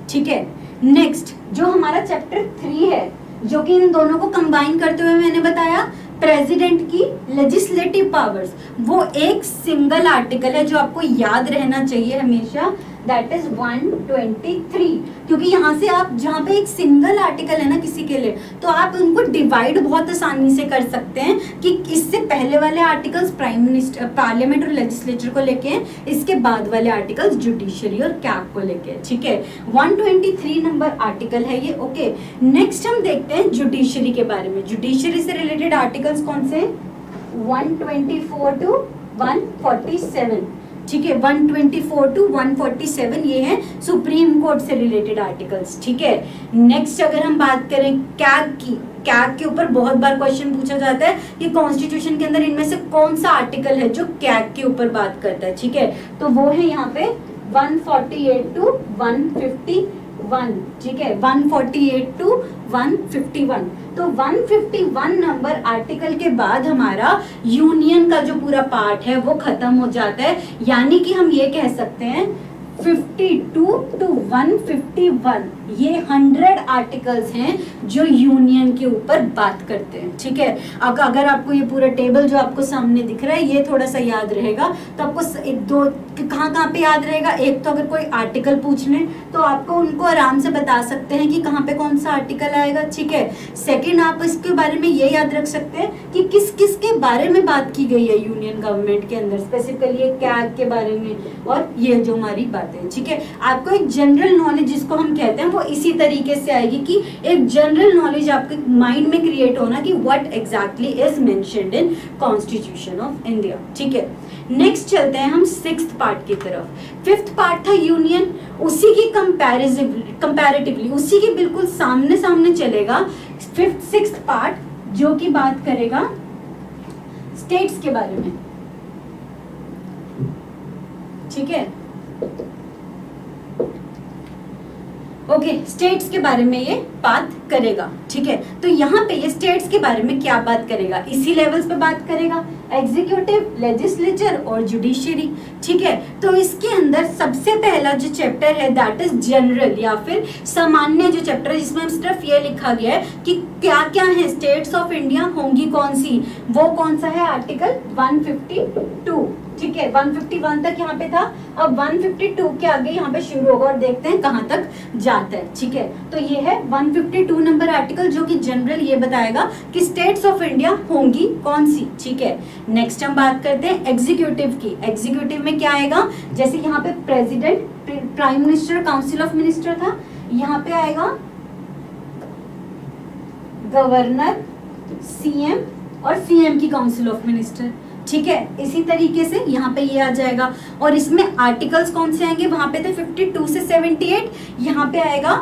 ठीक है, नेक्स्ट जो हमारा चैप्टर 3 है, जो कि इन दोनों को कंबाइन करते हुए मैंने बताया प्रेसिडेंट की लेजिस्लेटिव पावर्स, वो एक सिंगल आर्टिकल है जो आपको याद रहना चाहिए हमेशा, दैट इज 123। क्योंकि यहाँ से आप जहाँ पे एक सिंगल आर्टिकल है ना किसी के लिए, तो आप उनको डिवाइड बहुत आसानी से कर सकते हैं कि इससे पहले वाले आर्टिकल्स प्राइम मिनिस्टर, पार्लियामेंट और लेजिस्लेचर को लेके हैं, इसके बाद वाले आर्टिकल्स जुडिशरी और कैग को लेके। ठीक है, 123 नंबर आर्टिकल है ये। ओके, नेक्स्ट हम देखते हैं जुडिशरी के बारे में। जुडिशरी से रिलेटेड आर्टिकल्स कौन से? 124 टू 147। ठीक है, 124 टू 147 ये है सुप्रीम कोर्ट से रिलेटेड आर्टिकल्स। ठीक है, नेक्स्ट अगर हम बात करें कैग की, कैग के ऊपर बहुत बार क्वेश्चन पूछा जाता है कि कॉन्स्टिट्यूशन के अंदर इनमें से कौन सा आर्टिकल है जो कैग के ऊपर बात करता है। ठीक है, तो वो है यहाँ पे 148 टू 151। ठीक है, 148 टू 151। तो 151 नंबर आर्टिकल के बाद हमारा यूनियन का जो पूरा पार्ट है वो खत्म हो जाता है, यानी कि हम ये कह सकते हैं 52 टू 151 ये 100 आर्टिकल्स हैं जो यूनियन के ऊपर बात करते हैं। ठीक है, अगर आपको ये पूरा टेबल जो आपको सामने दिख रहा है ये थोड़ा सा याद रहेगा तो आपको एक दो कहाँ पे याद रहेगा। एक तो अगर कोई आर्टिकल पूछ लें तो आपको उनको आराम से बता सकते हैं कि कहाँ पे कौन सा आर्टिकल आएगा। ठीक है, सेकंड आप इसके बारे में ये याद रख सकते हैं कि किस किस के बारे में बात की गई है यूनियन गवर्नमेंट के अंदर, स्पेसिफिकली कैग के बारे में और ये जो हमारी बातें। ठीक है, आपको एक जनरल नॉलेज जिसको हम कहते हैं वो इसी तरीके से आएगी कि एक जनरल नॉलेज आपके माइंड में क्रिएट होना कि what exactly is mentioned in constitution of India. ठीक है, नेक्स्ट चलते हैं हम 6th पार्ट की तरफ। 5th पार्ट था यूनियन, उसी की कंपैरेटिवली उसी के बिल्कुल सामने सामने चलेगा 5th 6th पार्ट जो की बात करेगा स्टेट्स के बारे में। ठीक है, ओके, स्टेट्स के बारे में ये बात करेगा। ठीक है, तो यहाँ पे ये स्टेट्स के बारे में क्या बात करेगा, इसी लेवल्स पे बात करेगा, एग्जीक्यूटिव, लेजिस्लेचर और जुडिशरी। ठीक है, तो इसके अंदर सबसे पहला जो चैप्टर है दैट इज जनरल या फिर सामान्य जो चैप्टर है, जिसमें सिर्फ ये लिखा गया है कि क्या क्या है स्टेट्स ऑफ इंडिया होंगी कौन सी, वो कौन सा है आर्टिकल 152। ठीक है, 151 तक यहाँ पे था, अब 152 के आगे यहाँ पे शुरू होगा और देखते हैं कहाँ तक जाता है। ठीक है, तो ये है 152 नंबर आर्टिकल जो कि जनरल ये बताएगा कि स्टेट्स ऑफ इंडिया होंगी कौन सी। ठीक है, नेक्स्ट हम बात करते हैं एग्जीक्यूटिव की। एग्जीक्यूटिव में क्या आएगा, जैसे यहाँ पे president, prime minister, council of minister था, यहाँ पे आएगा गवर्नर, सीएम और सीएम की काउंसिल ऑफ मिनिस्टर। ठीक है, इसी तरीके से यहाँ पे ये आ जाएगा और इसमें आर्टिकल्स कौन से आएंगे, वहां पे थे 52 से 78, यहाँ पे आएगा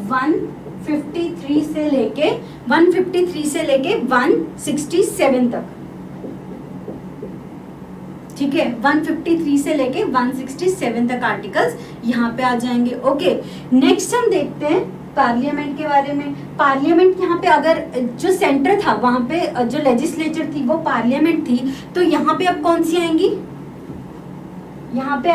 153 से लेके 167 तक। ठीक है, 153 से लेके 167 तक आर्टिकल्स यहाँ पे आ जाएंगे। ओके, नेक्स्ट हम देखते हैं पार्लियामेंट के बारे में। पार्लियामेंट यहाँ पे अगर जो सेंटर था वहां पे जो लेजिस्लेचर थी वो पार्लियामेंट थी, तो यहाँ पे अब कौन सी आएंगी, यहाँ पे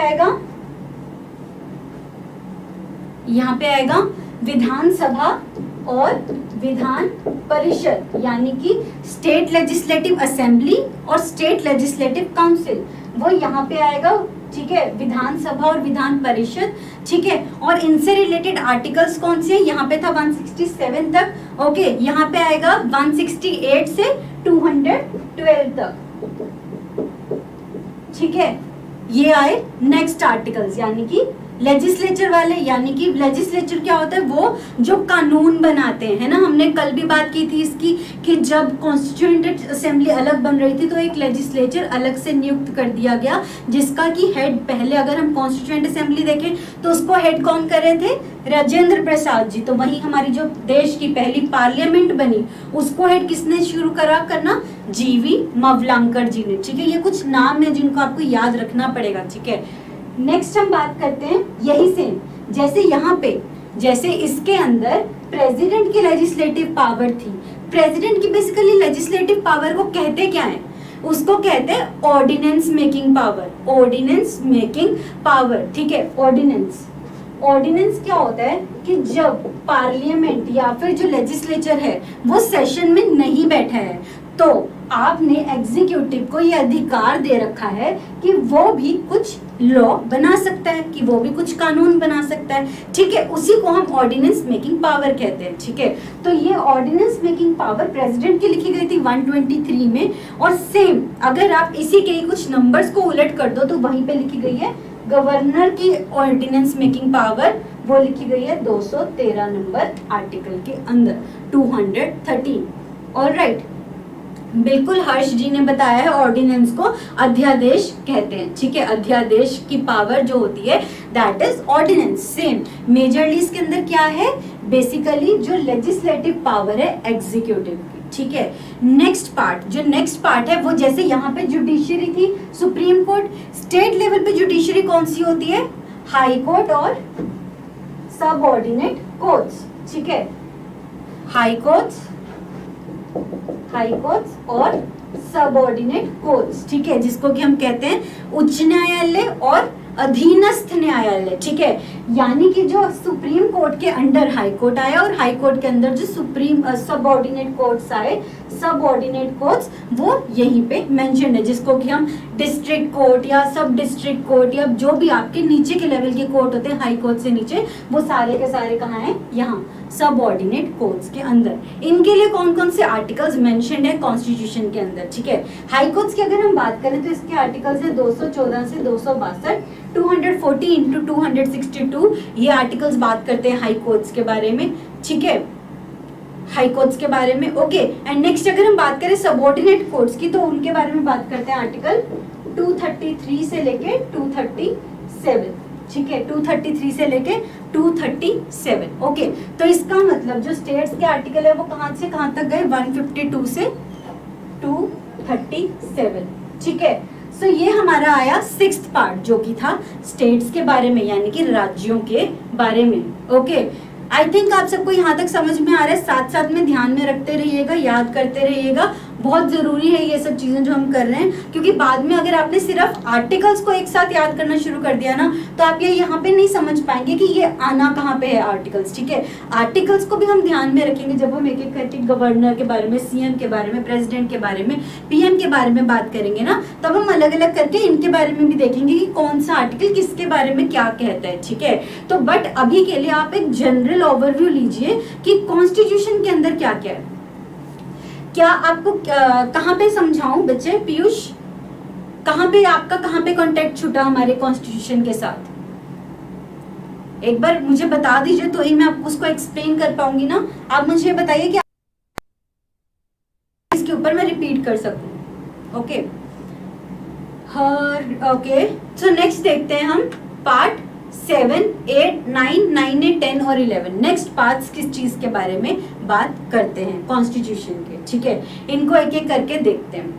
आएगा विधानसभा और विधान परिषद, यानी कि स्टेट लेजिस्लेटिव असेंबली और स्टेट लेजिस्लेटिव काउंसिल, वो यहाँ पे आएगा। ठीक है, विधानसभा और विधान परिषद। ठीक है, और इनसे रिलेटेड आर्टिकल्स कौन से हैं, यहाँ पे था 167 तक। ओके, यहाँ पे आएगा 168 से 212 तक। ठीक है, ये आए नेक्स्ट आर्टिकल्स, यानी कि लेजिस्लेचर वाले। यानी कि लेजिस्लेचर क्या होता है, वो जो कानून बनाते हैं ना। हमने कल भी बात की थी इसकी कि जब कॉन्स्टिट्यूएंट असेंबली अलग बन रही थी तो एक लेजिस्लेचर अलग से नियुक्त कर दिया गया, जिसका कि हेड, पहले अगर हम कॉन्स्टिट्यूएंट असेंबली देखें तो उसको हेड कौन कर रहे थे, राजेंद्र प्रसाद जी। तो वही हमारी जो देश की पहली पार्लियामेंट बनी उसको हेड किसने शुरू करना, जीवी मवलांकर जी ने। ठीक है, ये कुछ नाम है जिनको आपको याद रखना पड़ेगा। ठीक है, नेक्स्ट हम बात करते हैं यही सेम, जैसे यहाँ पे, जैसे इसके अंदर प्रेसिडेंट की लेजिस्लेटिव पावर थी। प्रेसिडेंट की बेसिकली लेजिस्लेटिव पावर को कहते क्या है, उसको कहते हैं ordinance making power. Ordinance making power, ठीक है। ऑर्डिनेंस क्या होता है कि जब पार्लियामेंट या फिर जो लेजिस्लेचर है वो सेशन में नहीं बैठा है तो आपने एग्जीक्यूटिव को ये अधिकार दे रखा है कि वो भी कुछ लॉ बना सकता है, कि वो भी कुछ कानून बना सकता है। ठीक है, उसी को हम ऑर्डिनेंस मेकिंग पावर कहते हैं। ठीक है, तो ये ऑर्डिनेंस मेकिंग पावर प्रेसिडेंट की लिखी गई थी 123 में, और सेम अगर आप इसी के कुछ नंबर्स को उलट कर दो तो वहीं पे लिखी गई है गवर्नर की ऑर्डिनेंस मेकिंग पावर, वो लिखी गई है 213 नंबर आर्टिकल के अंदर, 213। ऑलराइट, बिल्कुल हर्ष जी ने बताया है, ऑर्डिनेंस को अध्यादेश कहते हैं। ठीक है, अध्यादेश की पावर जो होती है that is ordinance. Same majorly इसके अंदर क्या है, बेसिकली जो लेजिस्लेटिव पावर है एग्जीक्यूटिव की। ठीक है, नेक्स्ट पार्ट है वो, जैसे यहाँ पे जुडिशरी थी सुप्रीम कोर्ट, स्टेट लेवल पे जुडिशरी कौन सी होती है, हाई कोर्ट और सब ऑर्डिनेट कोर्ट्स। ठीक है, हाई कोर्ट्स और सब ऑर्डिनेट कोर्ट्स। ठीक है, जिसको कि हम कहते हैं उच्च न्यायालय और अधीनस्थ न्यायालय। ठीक है, यानी कि जो सुप्रीम कोर्ट के अंडर हाई कोर्ट आया और हाई कोर्ट के अंदर जो सुप्रीम सब ऑर्डिनेट कोर्ट्स आए, सब ऑर्डिनेट कोर्ट्स वो यहीं पे मेंशन है, जिसको कि हम डिस्ट्रिक्ट कोर्ट या सब डिस्ट्रिक्ट कोर्ट या जो भी आपके नीचे के लेवल के कोर्ट होते हैं हाई कोर्ट से नीचे, वो सारे के सारे कहाँ हैं, यहाँ सब ऑर्डिनेट कोर्ट्स के अंदर। इनके लिए कौन कौन से आर्टिकल्स मेंशन्ड है कॉन्स्टिट्यूशन के अंदर। ठीक है, हाई कोर्ट्स की अगर हम बात करें तो इसके आर्टिकल्स है 214 से 262, 240 इंटू 262, ये आर्टिकल्स बात करते हैं हाई कोर्ट्स के बारे में। ठीक है, हाई कोर्ट्स के बारे में। ओके, एंड नेक्स्ट अगर हम बात करें सबऑर्डिनेट कोर्ट्स की तो उनके बारे में बात करते हैं आर्टिकल 233 से लेके 237। ठीक है, 233 से लेके 237। ओके, तो इसका मतलब जो स्टेट्स के आर्टिकल है वो कहां से कहां तक गए, 152 से 237। ठीक है, सो ये हमारा आया 6th पार्ट जो कि था स्टेट्स के बारे में, यानी कि राज्यों के बारे में। ओके, आई थिंक आप सबको यहाँ तक समझ में आ रहा है। साथ साथ में ध्यान में रखते रहिएगा, याद करते रहिएगा, बहुत जरूरी है ये सब चीजें जो हम कर रहे हैं, क्योंकि बाद में अगर आपने सिर्फ आर्टिकल्स को एक साथ याद करना शुरू कर दिया ना तो आप ये यहाँ पे नहीं समझ पाएंगे कि ये आना कहाँ पे है आर्टिकल्स। ठीक है, आर्टिकल्स को भी हम ध्यान में रखेंगे जब हम एक एक करके गवर्नर के बारे में, सीएम के बारे में, प्रेसिडेंट के बारे में, पीएम के बारे में बात करेंगे ना, तब हम अलग अलग करके इनके बारे में भी देखेंगे कि कौन सा आर्टिकल किसके बारे में क्या कहता है। ठीक है, तो बट अभी के लिए आप एक जनरल ओवरव्यू लीजिए कि कॉन्स्टिट्यूशन के अंदर क्या क्या है। क्या आपको कहाँ पे समझाऊं बच्चे, पीयूष कहाँ पे कांटेक्ट छूटा हमारे कॉन्स्टिट्यूशन के साथ, एक बार मुझे बता दीजिए तो ही मैं आपको उसको एक्सप्लेन कर पाऊंगी ना। आप मुझे बताइए कि इसके ऊपर मैं रिपीट कर सकूं। ओके, ओके, सो नेक्स्ट देखते हैं हम पार्ट 7, 8, 9, 9, 10 और 11। नेक्स्ट पार्ट्स किस चीज के बारे में बात करते हैं कॉन्स्टिट्यूशन के। ठीक है, इनको एक एक करके देखते हैं।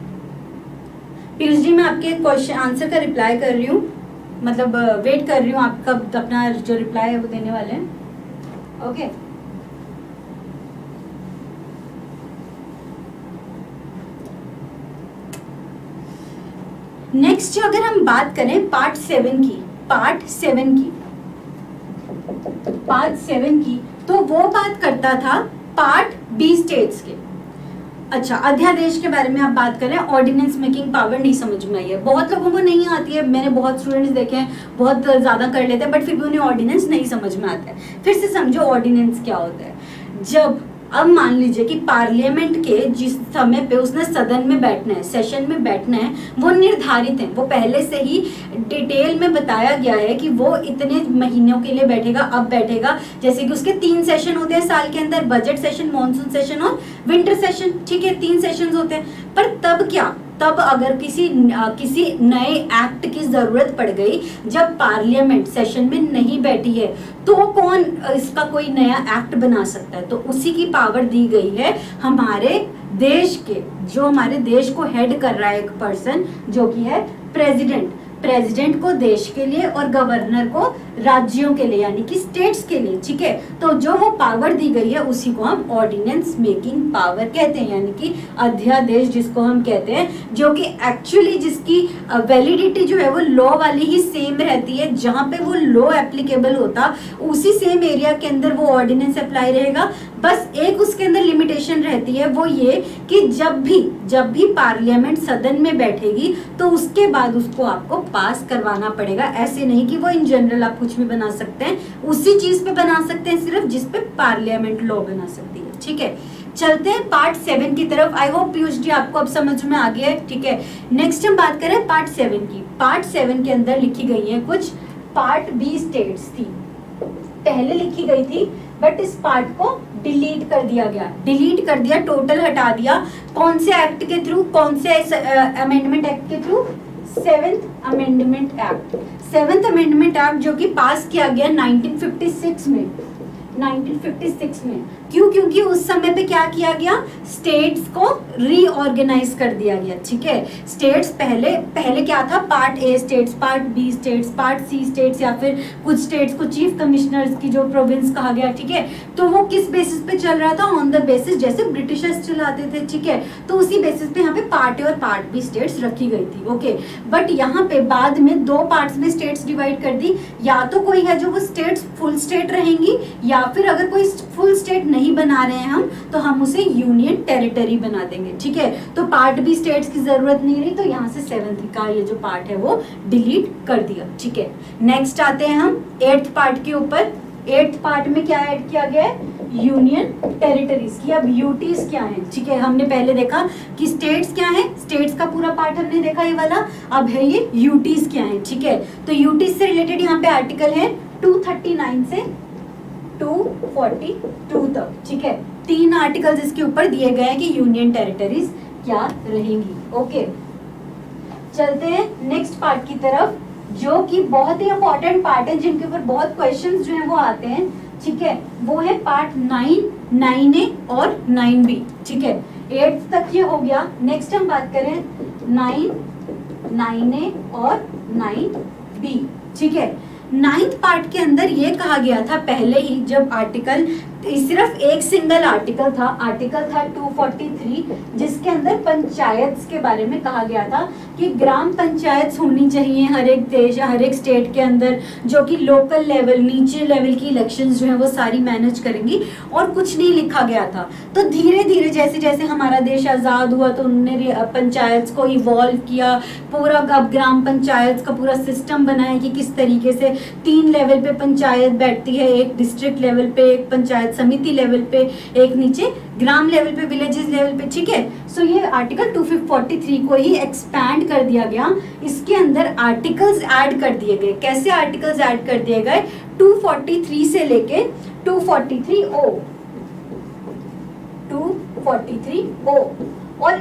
पीयूष जी मैं आपके क्वेश्चन आंसर का रिप्लाई कर रही हूँ, मतलब वेट कर रही हूँ, आप कब अपना जो रिप्लाई है वो देने वाले हैं। ओके नेक्स्ट अगर हम बात करें पार्ट 7 की, पार्ट 7 की तो वो बात करता था पार्ट बी स्टेट्स के। अच्छा, अध्यादेश के बारे में आप बात करें, ऑर्डिनेंस मेकिंग पावर नहीं समझ में आई है, बहुत लोगों को नहीं आती है, मैंने बहुत स्टूडेंट्स देखे हैं बहुत ज्यादा कर लेते हैं बट फिर भी उन्हें ऑर्डिनेंस नहीं समझ में आता है। फिर से समझो ऑर्डिनेंस क्या होता है। जब अब मान लीजिए कि पार्लियामेंट के जिस समय पे उसने सदन में बैठना है, सेशन में बैठना है, वो निर्धारित है, वो पहले से ही डिटेल में बताया गया है कि वो इतने महीनों के लिए बैठेगा, अब बैठेगा। जैसे कि उसके 3 सेशन होते हैं साल के अंदर, बजट सेशन, मॉनसून सेशन और विंटर सेशन, ठीक है, 3 सेशन होते हैं। पर तब क्या, तब अगर किसी नए एक्ट की जरूरत पड़ गई जब पार्लियामेंट सेशन में नहीं बैठी है तो कौन इसका कोई नया एक्ट बना सकता है, तो उसी की पावर दी गई है हमारे देश के, जो हमारे देश को हेड कर रहा है एक पर्सन जो कि है प्रेसिडेंट को देश के लिए और गवर्नर को राज्यों के लिए यानी कि स्टेट्स के लिए, ठीक है। तो जो वो पावर दी गई है उसी को हम ऑर्डिनेंस मेकिंग पावर कहते हैं, यानी कि अध्यादेश जिसको हम कहते हैं, जो कि एक्चुअली जिसकी वैलिडिटी जो है वो लॉ वाली ही सेम रहती है। जहां पे वो लॉ एप्लीकेबल होता उसी सेम एरिया के अंदर वो ऑर्डिनेंस अप्लाई रहेगा। बस एक उसके अंदर लिमिटेशन रहती है, वो ये कि जब भी पार्लियामेंट सदन में बैठेगी तो उसके बाद उसको आपको पास करवाना पड़ेगा। ऐसे नहीं कि वो इन जनरल आप कुछ भी बना सकते हैं, उसी चीज पे बना सकते हैं सिर्फ जिस पे पार्लियामेंट लॉ बना सकती है, ठीक है। चलते हैं पार्ट 7 की तरफ। आई होप पीयूष जी आपको अब समझ में आ गया है, ठीक है। नेक्स्ट हम बात करें पार्ट 7 की। पार्ट 7 के अंदर लिखी गई है कुछ पार्ट बी स्टेट्स थी, पहले लिखी गई थी बट इस पार्ट को डिलीट कर दिया, टोटल हटा दिया। कौन से एक्ट के थ्रू, कौन से अमेंडमेंट एक्ट के through? 7th amendment act. 7th amendment act जो कि पास किया गया 1956 में। क्यों? क्योंकि उस समय पे क्या किया गया, स्टेट्स को रीऑर्गेनाइज कर दिया गया, ठीक है। स्टेट्स पहले क्या था, part A states, part B states, part C states, या फिर कुछ स्टेट्स को चीफ कमिश्नर्स की जो प्रोविंस कहा गया, ठीक है। तो वो किस बेसिस पे चल रहा था, ऑन द बेसिस जैसे ब्रिटिशर्स चलाते थे, ठीक है। तो उसी बेसिस पे यहाँ पे पार्ट ए और पार्ट बी स्टेट्स रखी गई थी, ओके। बट यहाँ पे बाद में 2 पार्ट्स में स्टेट्स डिवाइड कर दी। या तो कोई है जो वो स्टेट्स फुल स्टेट रहेंगी, या फिर अगर कोई फुल स्टेट नहीं बना रहे हैं हम तो हम उसे यूनियन टेरिटरी बना देंगे, ठीक है। तो पार्ट बी स्टेट्स की जरूरत नहीं रही, तो यहाँ से 7th का ये जो पार्ट है वो डिलीट कर दिया, ठीक है। नेक्स्ट आते हैं हम 8th पार्ट के ऊपर। 8th पार्ट में क्या ऐड किया गया है, यूनियन टेरिटरीज की। अब यूटीज क्या है, ठीक है। हमने पहले देखा कि स्टेट्स क्या है, स्टेट्स का पूरा पार्ट हमने देखा ये वाला। अब है ये यूटीज क्या है, ठीक है। तो यूटीज से रिलेटेड यहाँ पे आर्टिकल है 239 से 242 तक, ठीक है। 3 आर्टिकल्स इसके ऊपर दिए गए हैं कि यूनियन टेरिटरीज क्या रहेंगी, ओके। चलते हैं नेक्स्ट पार्ट की तरफ, जो कि बहुत ही इंपॉर्टेंट पार्ट है, जिनके ऊपर बहुत क्वेश्चंस जो है वो आते हैं, ठीक है। वो है पार्ट 9, 9A और 9B, ठीक है। 8th तक ये हो गया। नेक्स्ट हम बात करें 9, 9A और 9B, ठीक है। 9th पार्ट के अंदर ये कहा गया था पहले ही, जब आर्टिकल सिर्फ एक सिंगल आर्टिकल था 243, जिसके अंदर पंचायत के बारे में कहा गया था कि ग्राम पंचायत होनी चाहिए हर एक देश, हर एक स्टेट के अंदर, जो कि लोकल लेवल, नीचे लेवल की इलेक्शंस जो है वो सारी मैनेज करेंगी, और कुछ नहीं लिखा गया था। तो धीरे धीरे जैसे जैसे हमारा देश आजाद हुआ तो उन्होंने पंचायत को इवॉल्व किया, पूरा ग्राम पंचायत का पूरा सिस्टम बनाया कि किस तरीके से 3 लेवल पे पंचायत बैठती है, एक डिस्ट्रिक्ट लेवल पे, एक पंचायत समिति लेवल पे, एक नीचे ग्राम लेवल पे, विलेजेस लेवल पे, ठीक है। सो ये आर्टिकल 243 को ही एक्सपैंड कर दिया गया। इसके अंदर आर्टिकल्स ऐड कर दिए गए। कैसे आर्टिकल्स ऐड कर दिए गए, 243 से लेके 243O, 243O। और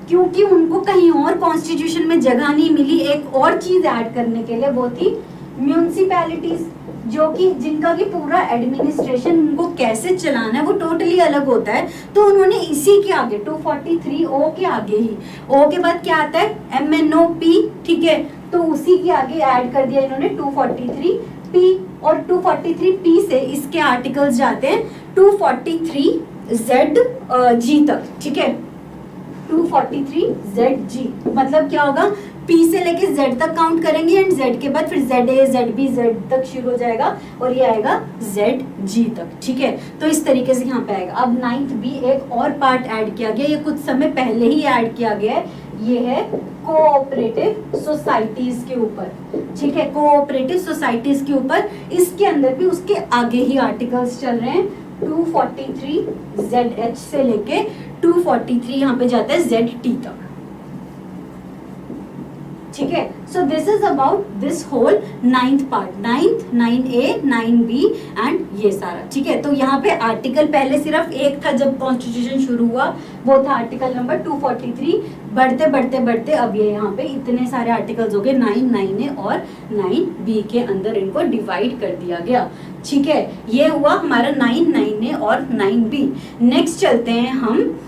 क्योंकि उनको कहीं और कॉन्स्टिट्यूशन में जगह नहीं मिली, एक और चीज ऐड करने के लिए, वो थी म्यूनिसिपैलिटीज। जो कि जिनका कि पूरा एडमिनिस्ट्रेशन उनको कैसे चलाना है वो टोटली अलग होता है, तो उन्होंने इसी के आगे 243 ओ के आगे ही, ओ के बाद क्या आता है MNOP, ठीक है, तो उसी के आगे ऐड कर दिया इन्होंने 243 P, और 243 P से इसके आर्टिकल्स जाते हैं 243 ZG तक, ठीक है, 243 ZG मतलब क्या होगा, P से लेके Z तक काउंट करेंगे एंड Z के बाद फिर ZA ZB Z तक शुरू हो जाएगा और ये आएगा ZG तक, ठीक है। तो इस तरीके से यहाँ पे आएगा। अब 9th B एक और पार्ट ऐड किया गया, ये कुछ समय पहले ही ऐड किया गया है, ये है कोऑपरेटिव सोसाइटीज के ऊपर, ठीक है, कोऑपरेटिव सोसाइटीज के ऊपर। इसके अंदर भी उसके आगे ही आर्टिकल्स चल रहे हैं, 243 ZH से लेके 243 यहाँ पे जाता है ZT तक, ठीक है। So this is about this whole 9th part, 9th 9A 9B and ये सारा, ठीक है। तो यहाँ पे आर्टिकल पहले सिर्फ एक था जब कॉन्स्टिट्यूशन शुरू हुआ, वो था आर्टिकल नंबर 243, बढ़ते बढ़ते बढ़ते अब ये यहाँ पे इतने सारे आर्टिकल्स हो गए, 9 9A और 9B के अंदर इनको डिवाइड कर दिया गया, ठीक है। ये हुआ हमारा 9 9A और 9B। नेक्स्ट चलते हैं हम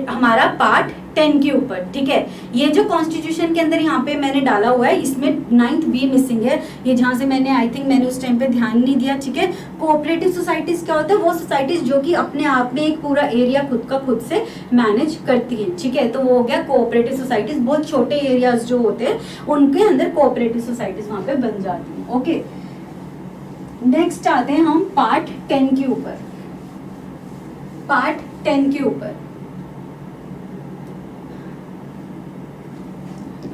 हमारा पार्ट 10 के ऊपर, ठीक है। ये जो कॉन्स्टिट्यूशन के अंदर यहाँ पे मैंने डाला हुआ है, इसमें 9th B मिसिंग है, ये जहाँ से मैंने आई थिंक मैंने उस टाइम पे ध्यान नहीं दिया, ठीक है। कोऑपरेटिव सोसाइटीज क्या होता है, वो सोसाइटीज जो कि अपने आप में एक पूरा एरिया खुद का खुद से मैनेज करती है, ठीक है। तो वो हो गया कोऑपरेटिव सोसाइटीज, बहुत छोटे एरियाज जो होते हैं उनके अंदर कोऑपरेटिव सोसाइटीज वहाँ पे बन जाती है, ओके। नेक्स्ट आते हैं हम पार्ट 10 के ऊपर, पार्ट 10 के ऊपर,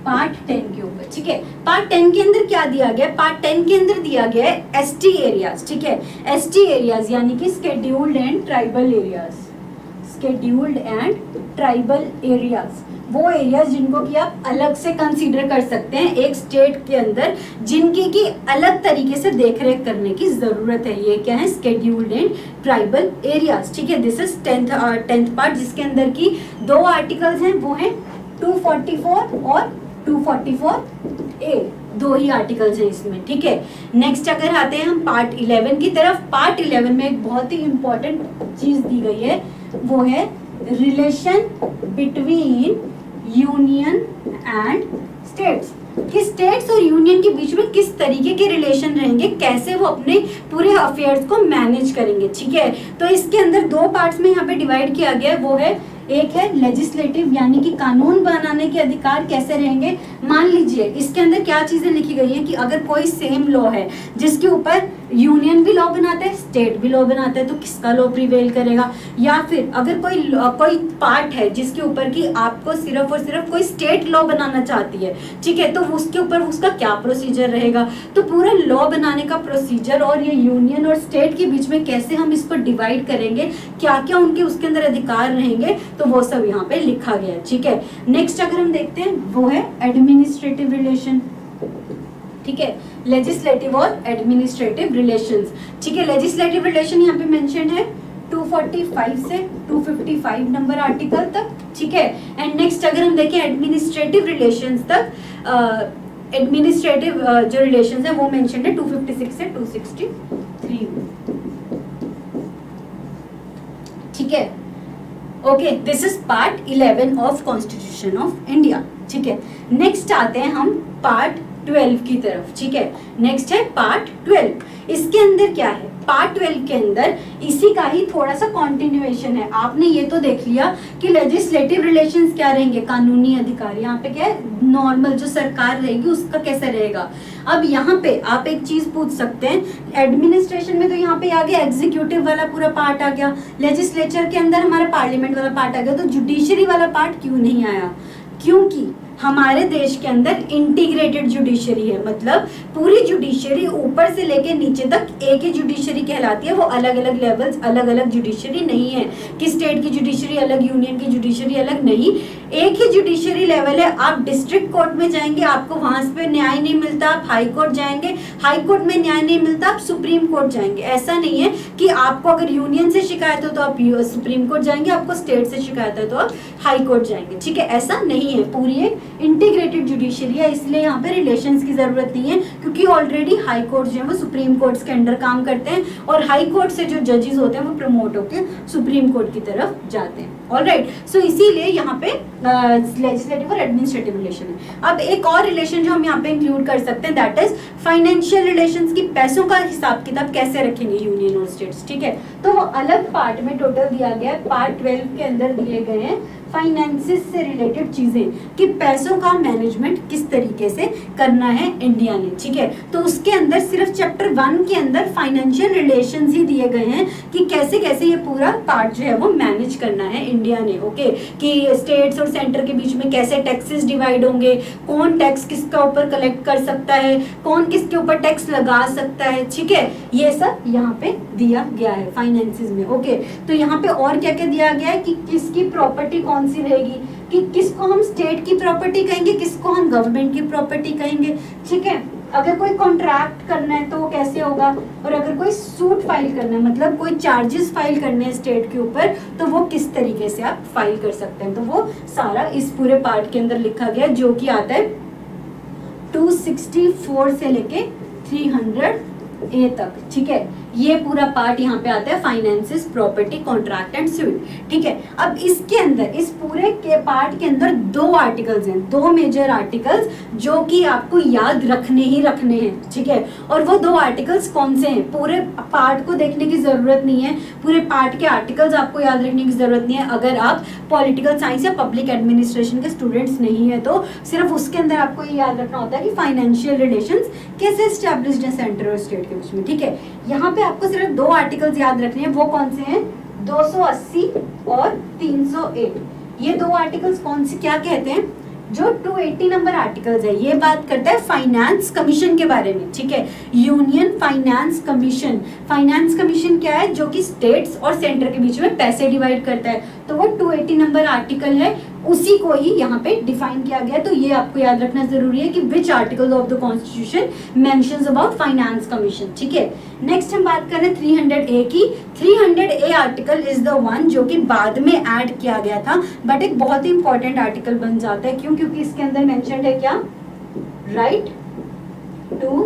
पार्ट 10 के ऊपर, ठीक है। पार्ट 10 के अंदर क्या दिया गया, पार्ट 10 के अंदर दिया गया है एसटी एरियाज, ठीक है। एसटी एरियाज यानी कि scheduled and tribal areas, scheduled and tribal areas, वो एरियाज जिनको कि आप अलग से कंसीडर कर सकते हैं एक स्टेट के अंदर, जिनकी की अलग तरीके से देखरेख करने की जरूरत है। ये क्या है, स्केड्यूल्ड एंड ट्राइबल एरियाज, ठीक है। दिस इज 10th पार्ट, जिसके अंदर की 2 आर्टिकल्स हैं, वो है 244 और 244A, 2 ही आर्टिकल्स हैं इसमें, ठीक है। नेक्स्ट अगर आते हैं हम पार्ट 11 की तरफ, पार्ट 11 में एक बहुत ही इंपॉर्टेंट चीज दी गई है, वो है relation between union and states, कि स्टेट्स और यूनियन के बीच में किस तरीके के रिलेशन रहेंगे, कैसे वो अपने पूरे अफेयर्स को मैनेज करेंगे, ठीक है। तो इसके अंदर 2 पार्ट्स में यहाँ पे डिवाइड किया गया है, वो है एक है लेजिस्लेटिव यानी कि कानून बनाने के अधिकार कैसे रहेंगे। मान लीजिए इसके अंदर क्या चीजें लिखी गई है कि अगर कोई सेम लॉ है जिसके ऊपर यूनियन भी लॉ बनाता है, स्टेट भी लॉ बनाता है, तो किसका लॉ प्रिवेल करेगा, या फिर अगर कोई पार्ट है जिसके ऊपर कि आपको सिर्फ और सिर्फ कोई स्टेट लॉ बनाना चाहती है, ठीक है, तो उसके ऊपर उसका क्या प्रोसीजर रहेगा। तो पूरा लॉ बनाने का प्रोसीजर और ये यूनियन और स्टेट के बीच में कैसे हम इसको डिवाइड करेंगे, क्या क्या उनके उसके अंदर अधिकार रहेंगे, तो वो सब यहाँ पे लिखा गया है, ठीक है। नेक्स्ट अगर हम देखते हैं वो है एडमिनिस्ट्रेटिव रिलेशन, ठीक है, लेजिस्लेटिव और एडमिनिस्ट्रेटिव रिलेशंस, ठीक है। लेजिस्लेटिव रिलेशन यहाँ पे मेंशन है 245 से 255 नंबर आर्टिकल तक, ठीक है। एंड नेक्स्ट अगर हम देखें एडमिनिस्ट्रेटिव रिलेशंस तक, एडमिनिस्ट्रेटिव जो रिलेशंस है वो मेंशन है 256 से 263, ठीक है। Okay, this is part 11 of constitution of India, ठीक है। नेक्स्ट आते हैं हम पार्ट 12 की तरफ, ठीक है। नेक्स्ट है पार्ट 12। इसके अंदर क्या है, पार्ट 12 के अंदर इसी का ही थोड़ा सा कॉन्टिन्यूएशन है। आपने ये तो देख लिया कि लेजिस्लेटिव रिलेशंस क्या रहेंगे, कानूनी अधिकार, यहाँ पे क्या है नॉर्मल जो सरकार रहेगी उसका कैसे रहेगा। अब यहाँ पे आप एक चीज पूछ सकते हैं, एडमिनिस्ट्रेशन में तो यहाँ पे आ गया एग्जीक्यूटिव वाला पूरा पार्ट आ गया, लेजिस्लेचर के अंदर हमारा पार्लियामेंट वाला पार्ट आ गया, तो जुडिशरी वाला पार्ट क्यों नहीं आया, क्योंकि हमारे देश के अंदर इंटीग्रेटेड जुडिशरी है, मतलब पूरी जुडिशरी ऊपर से लेके नीचे तक एक ही जुडिशरी कहलाती है, वो अलग अलग लेवल्स अलग अलग जुडिशरी नहीं है कि स्टेट की जुडिशरी अलग यूनियन की जुडिशरी अलग, नहीं, एक ही जुडिशरी लेवल है। आप डिस्ट्रिक्ट कोर्ट में जाएंगे, आपको वहां पे न्याय नहीं मिलता, आप हाई कोर्ट जाएंगे, हाई कोर्ट में न्याय नहीं मिलता, आप सुप्रीम कोर्ट जाएंगे। ऐसा नहीं है कि आपको अगर यूनियन से शिकायत हो तो आप सुप्रीम कोर्ट जाएंगे, आपको स्टेट से शिकायत है तो आप हाई कोर्ट जाएंगे, ठीक है। ऐसा नहीं है, पूरी एक इंटीग्रेटेड जुडिशरी है, इसलिए यहाँ पे रिलेशंस की जरूरत नहीं है, क्योंकि ऑलरेडी हाई कोर्ट जो है वो सुप्रीम कोर्ट्स के अंडर काम करते हैं और हाई कोर्ट से जो जजेस होते हैं वो प्रमोट होकर सुप्रीम कोर्ट की तरफ जाते हैं। ऑलराइट, सो इसीलिए यहाँ पे लेजिस्लेटिव और एडमिनिस्ट्रेटिव रिलेशन है। अब एक और रिलेशन जो हम यहाँ पे इंक्लूड कर सकते हैं, दैट इज फाइनेंशियल रिलेशंस, की पैसों का हिसाब किताब कैसे रखेंगे यूनियन और स्टेट्स, ठीक है। तो वो अलग पार्ट में टोटल दिया गया है, पार्ट 12 के अंदर दिए गए हैं फाइनेंसिस से रिलेटेड चीजें, कि पैसों का मैनेजमेंट किस तरीके से करना है इंडिया ने, ठीक है। तो उसके अंदर सिर्फ चैप्टर 1 के अंदर फाइनेंशियल रिलेशंस ही दिए गए हैं कि कैसे कैसे ये पूरा पार्ट जो है वो मैनेज करना है इंडिया ने, ओके। कि स्टेट्स और सेंटर के बीच में कैसे टैक्सेस डिवाइड होंगे, कौन टैक्स किसका ऊपर कलेक्ट कर सकता है, कौन किसके ऊपर टैक्स लगा सकता है, ठीक है। ये सब यहाँ पे दिया गया है फाइनेंसिस में, ओके। तो यहाँ पे और क्या क्या दिया गया है कि किसकी प्रॉपर्टी कौन सी रहेगी, कि किसको हम स्टेट की प्रॉपर्टी कहेंगे, किसको हम गवर्नमेंट की प्रॉपर्टी कहेंगे, ठीक है। अगर कोई कॉन्ट्रैक्ट करना है तो वो कैसे होगा, और अगर कोई सूट फाइल करना है, मतलब कोई चार्जेस फाइल करने हैं स्टेट के ऊपर, तो वो किस तरीके से आप फाइल कर सकते हैं। तो वो सारा इस पूरे पार्ट के अंदर लिखा गया, जो कि आता है 264 से लेके 300A तक, ठीक है। ये पूरा पार्ट यहाँ पे आता है finances, property, contract and suit, ठीक है। अब इसके अंदर, इस पूरे के पार्ट के अंदर 2 आर्टिकल्स हैं, 2 मेजर आर्टिकल्स जो कि आपको याद रखने ही रखने हैं, ठीक है। और वो 2 आर्टिकल्स कौन से हैं, पूरे पार्ट को देखने की जरूरत नहीं है, पूरे पार्ट के आर्टिकल्स आपको याद रखने की जरूरत नहीं है। अगर आप पॉलिटिकल साइंस या पब्लिक एडमिनिस्ट्रेशन के स्टूडेंट्स नहीं है तो सिर्फ उसके अंदर आपको ये याद रखना होता है कि फाइनेंशियल रिलेशंस कैसे एस्टैब्लिश्ड है सेंटर और स्टेट के बीच में, ठीक है। यहाँ पे आपको सिर्फ 2 आर्टिकल्स याद रखने हैं, वो कौन से हैं, 280 और 301। ये 2 आर्टिकल्स कौन से, क्या कहते हैं, जो 280 नंबर आर्टिकल्स है, ये बात करता है फाइनेंस कमीशन के बारे में, ठीक है। Union finance commission, finance commission क्या है, जो कि स्टेट्स और सेंटर के बीच में पैसे डिवाइड करता है, तो वो 280 नंबर आर्टिकल है, उसी को ही यहाँ पे डिफाइन किया गया है। तो ये आपको याद रखना जरूरी है कि which article of the constitution mentions about finance commission, ठीक है। नेक्स्ट हम बात करें 300A की। 300A article is the one जो कि बाद में ऐड किया गया था, बट एक बहुत ही इंपॉर्टेंट आर्टिकल बन जाता है। क्यों? क्योंकि इसके अंदर मेंशन्ड है क्या, राइट टू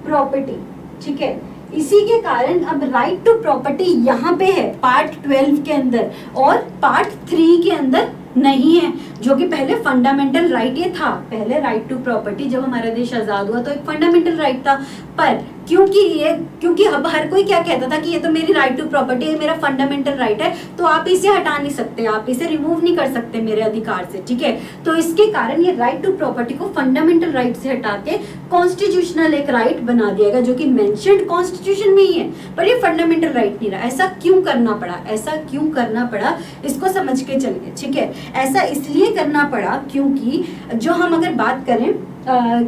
प्रॉपर्टी, ठीक है। इसी के कारण अब राइट टू प्रॉपर्टी यहाँ पे है पार्ट 12 के अंदर, और पार्ट 3 के अंदर नहीं है, जो कि पहले फंडामेंटल राइट ये था। पहले राइट टू प्रॉपर्टी, जब हमारा देश आजाद हुआ तो एक फंडामेंटल राइट था, पर क्योंकि अब हर कोई क्या कहता था कि ये तो मेरी राइट टू प्रॉपर्टी है, मेरा फंडामेंटल राइट है, तो आप इसे हटा नहीं सकते, आप इसे रिमूव नहीं कर सकते मेरे अधिकार से, ठीक है। तो इसके कारण ये राइट टू प्रॉपर्टी को फंडामेंटल राइट से हटा के कॉन्स्टिट्यूशनल एक राइट बना दिया गया, जो कि मेंशन्ड कॉन्स्टिट्यूशन में ही है, पर ये फंडामेंटल राइट नहीं रहा। ऐसा क्यों करना पड़ा, ऐसा क्यों करना पड़ा, इसको समझ के चलिए, ठीक है। ऐसा इसलिए करना पड़ा क्योंकि जो हम अगर बात करें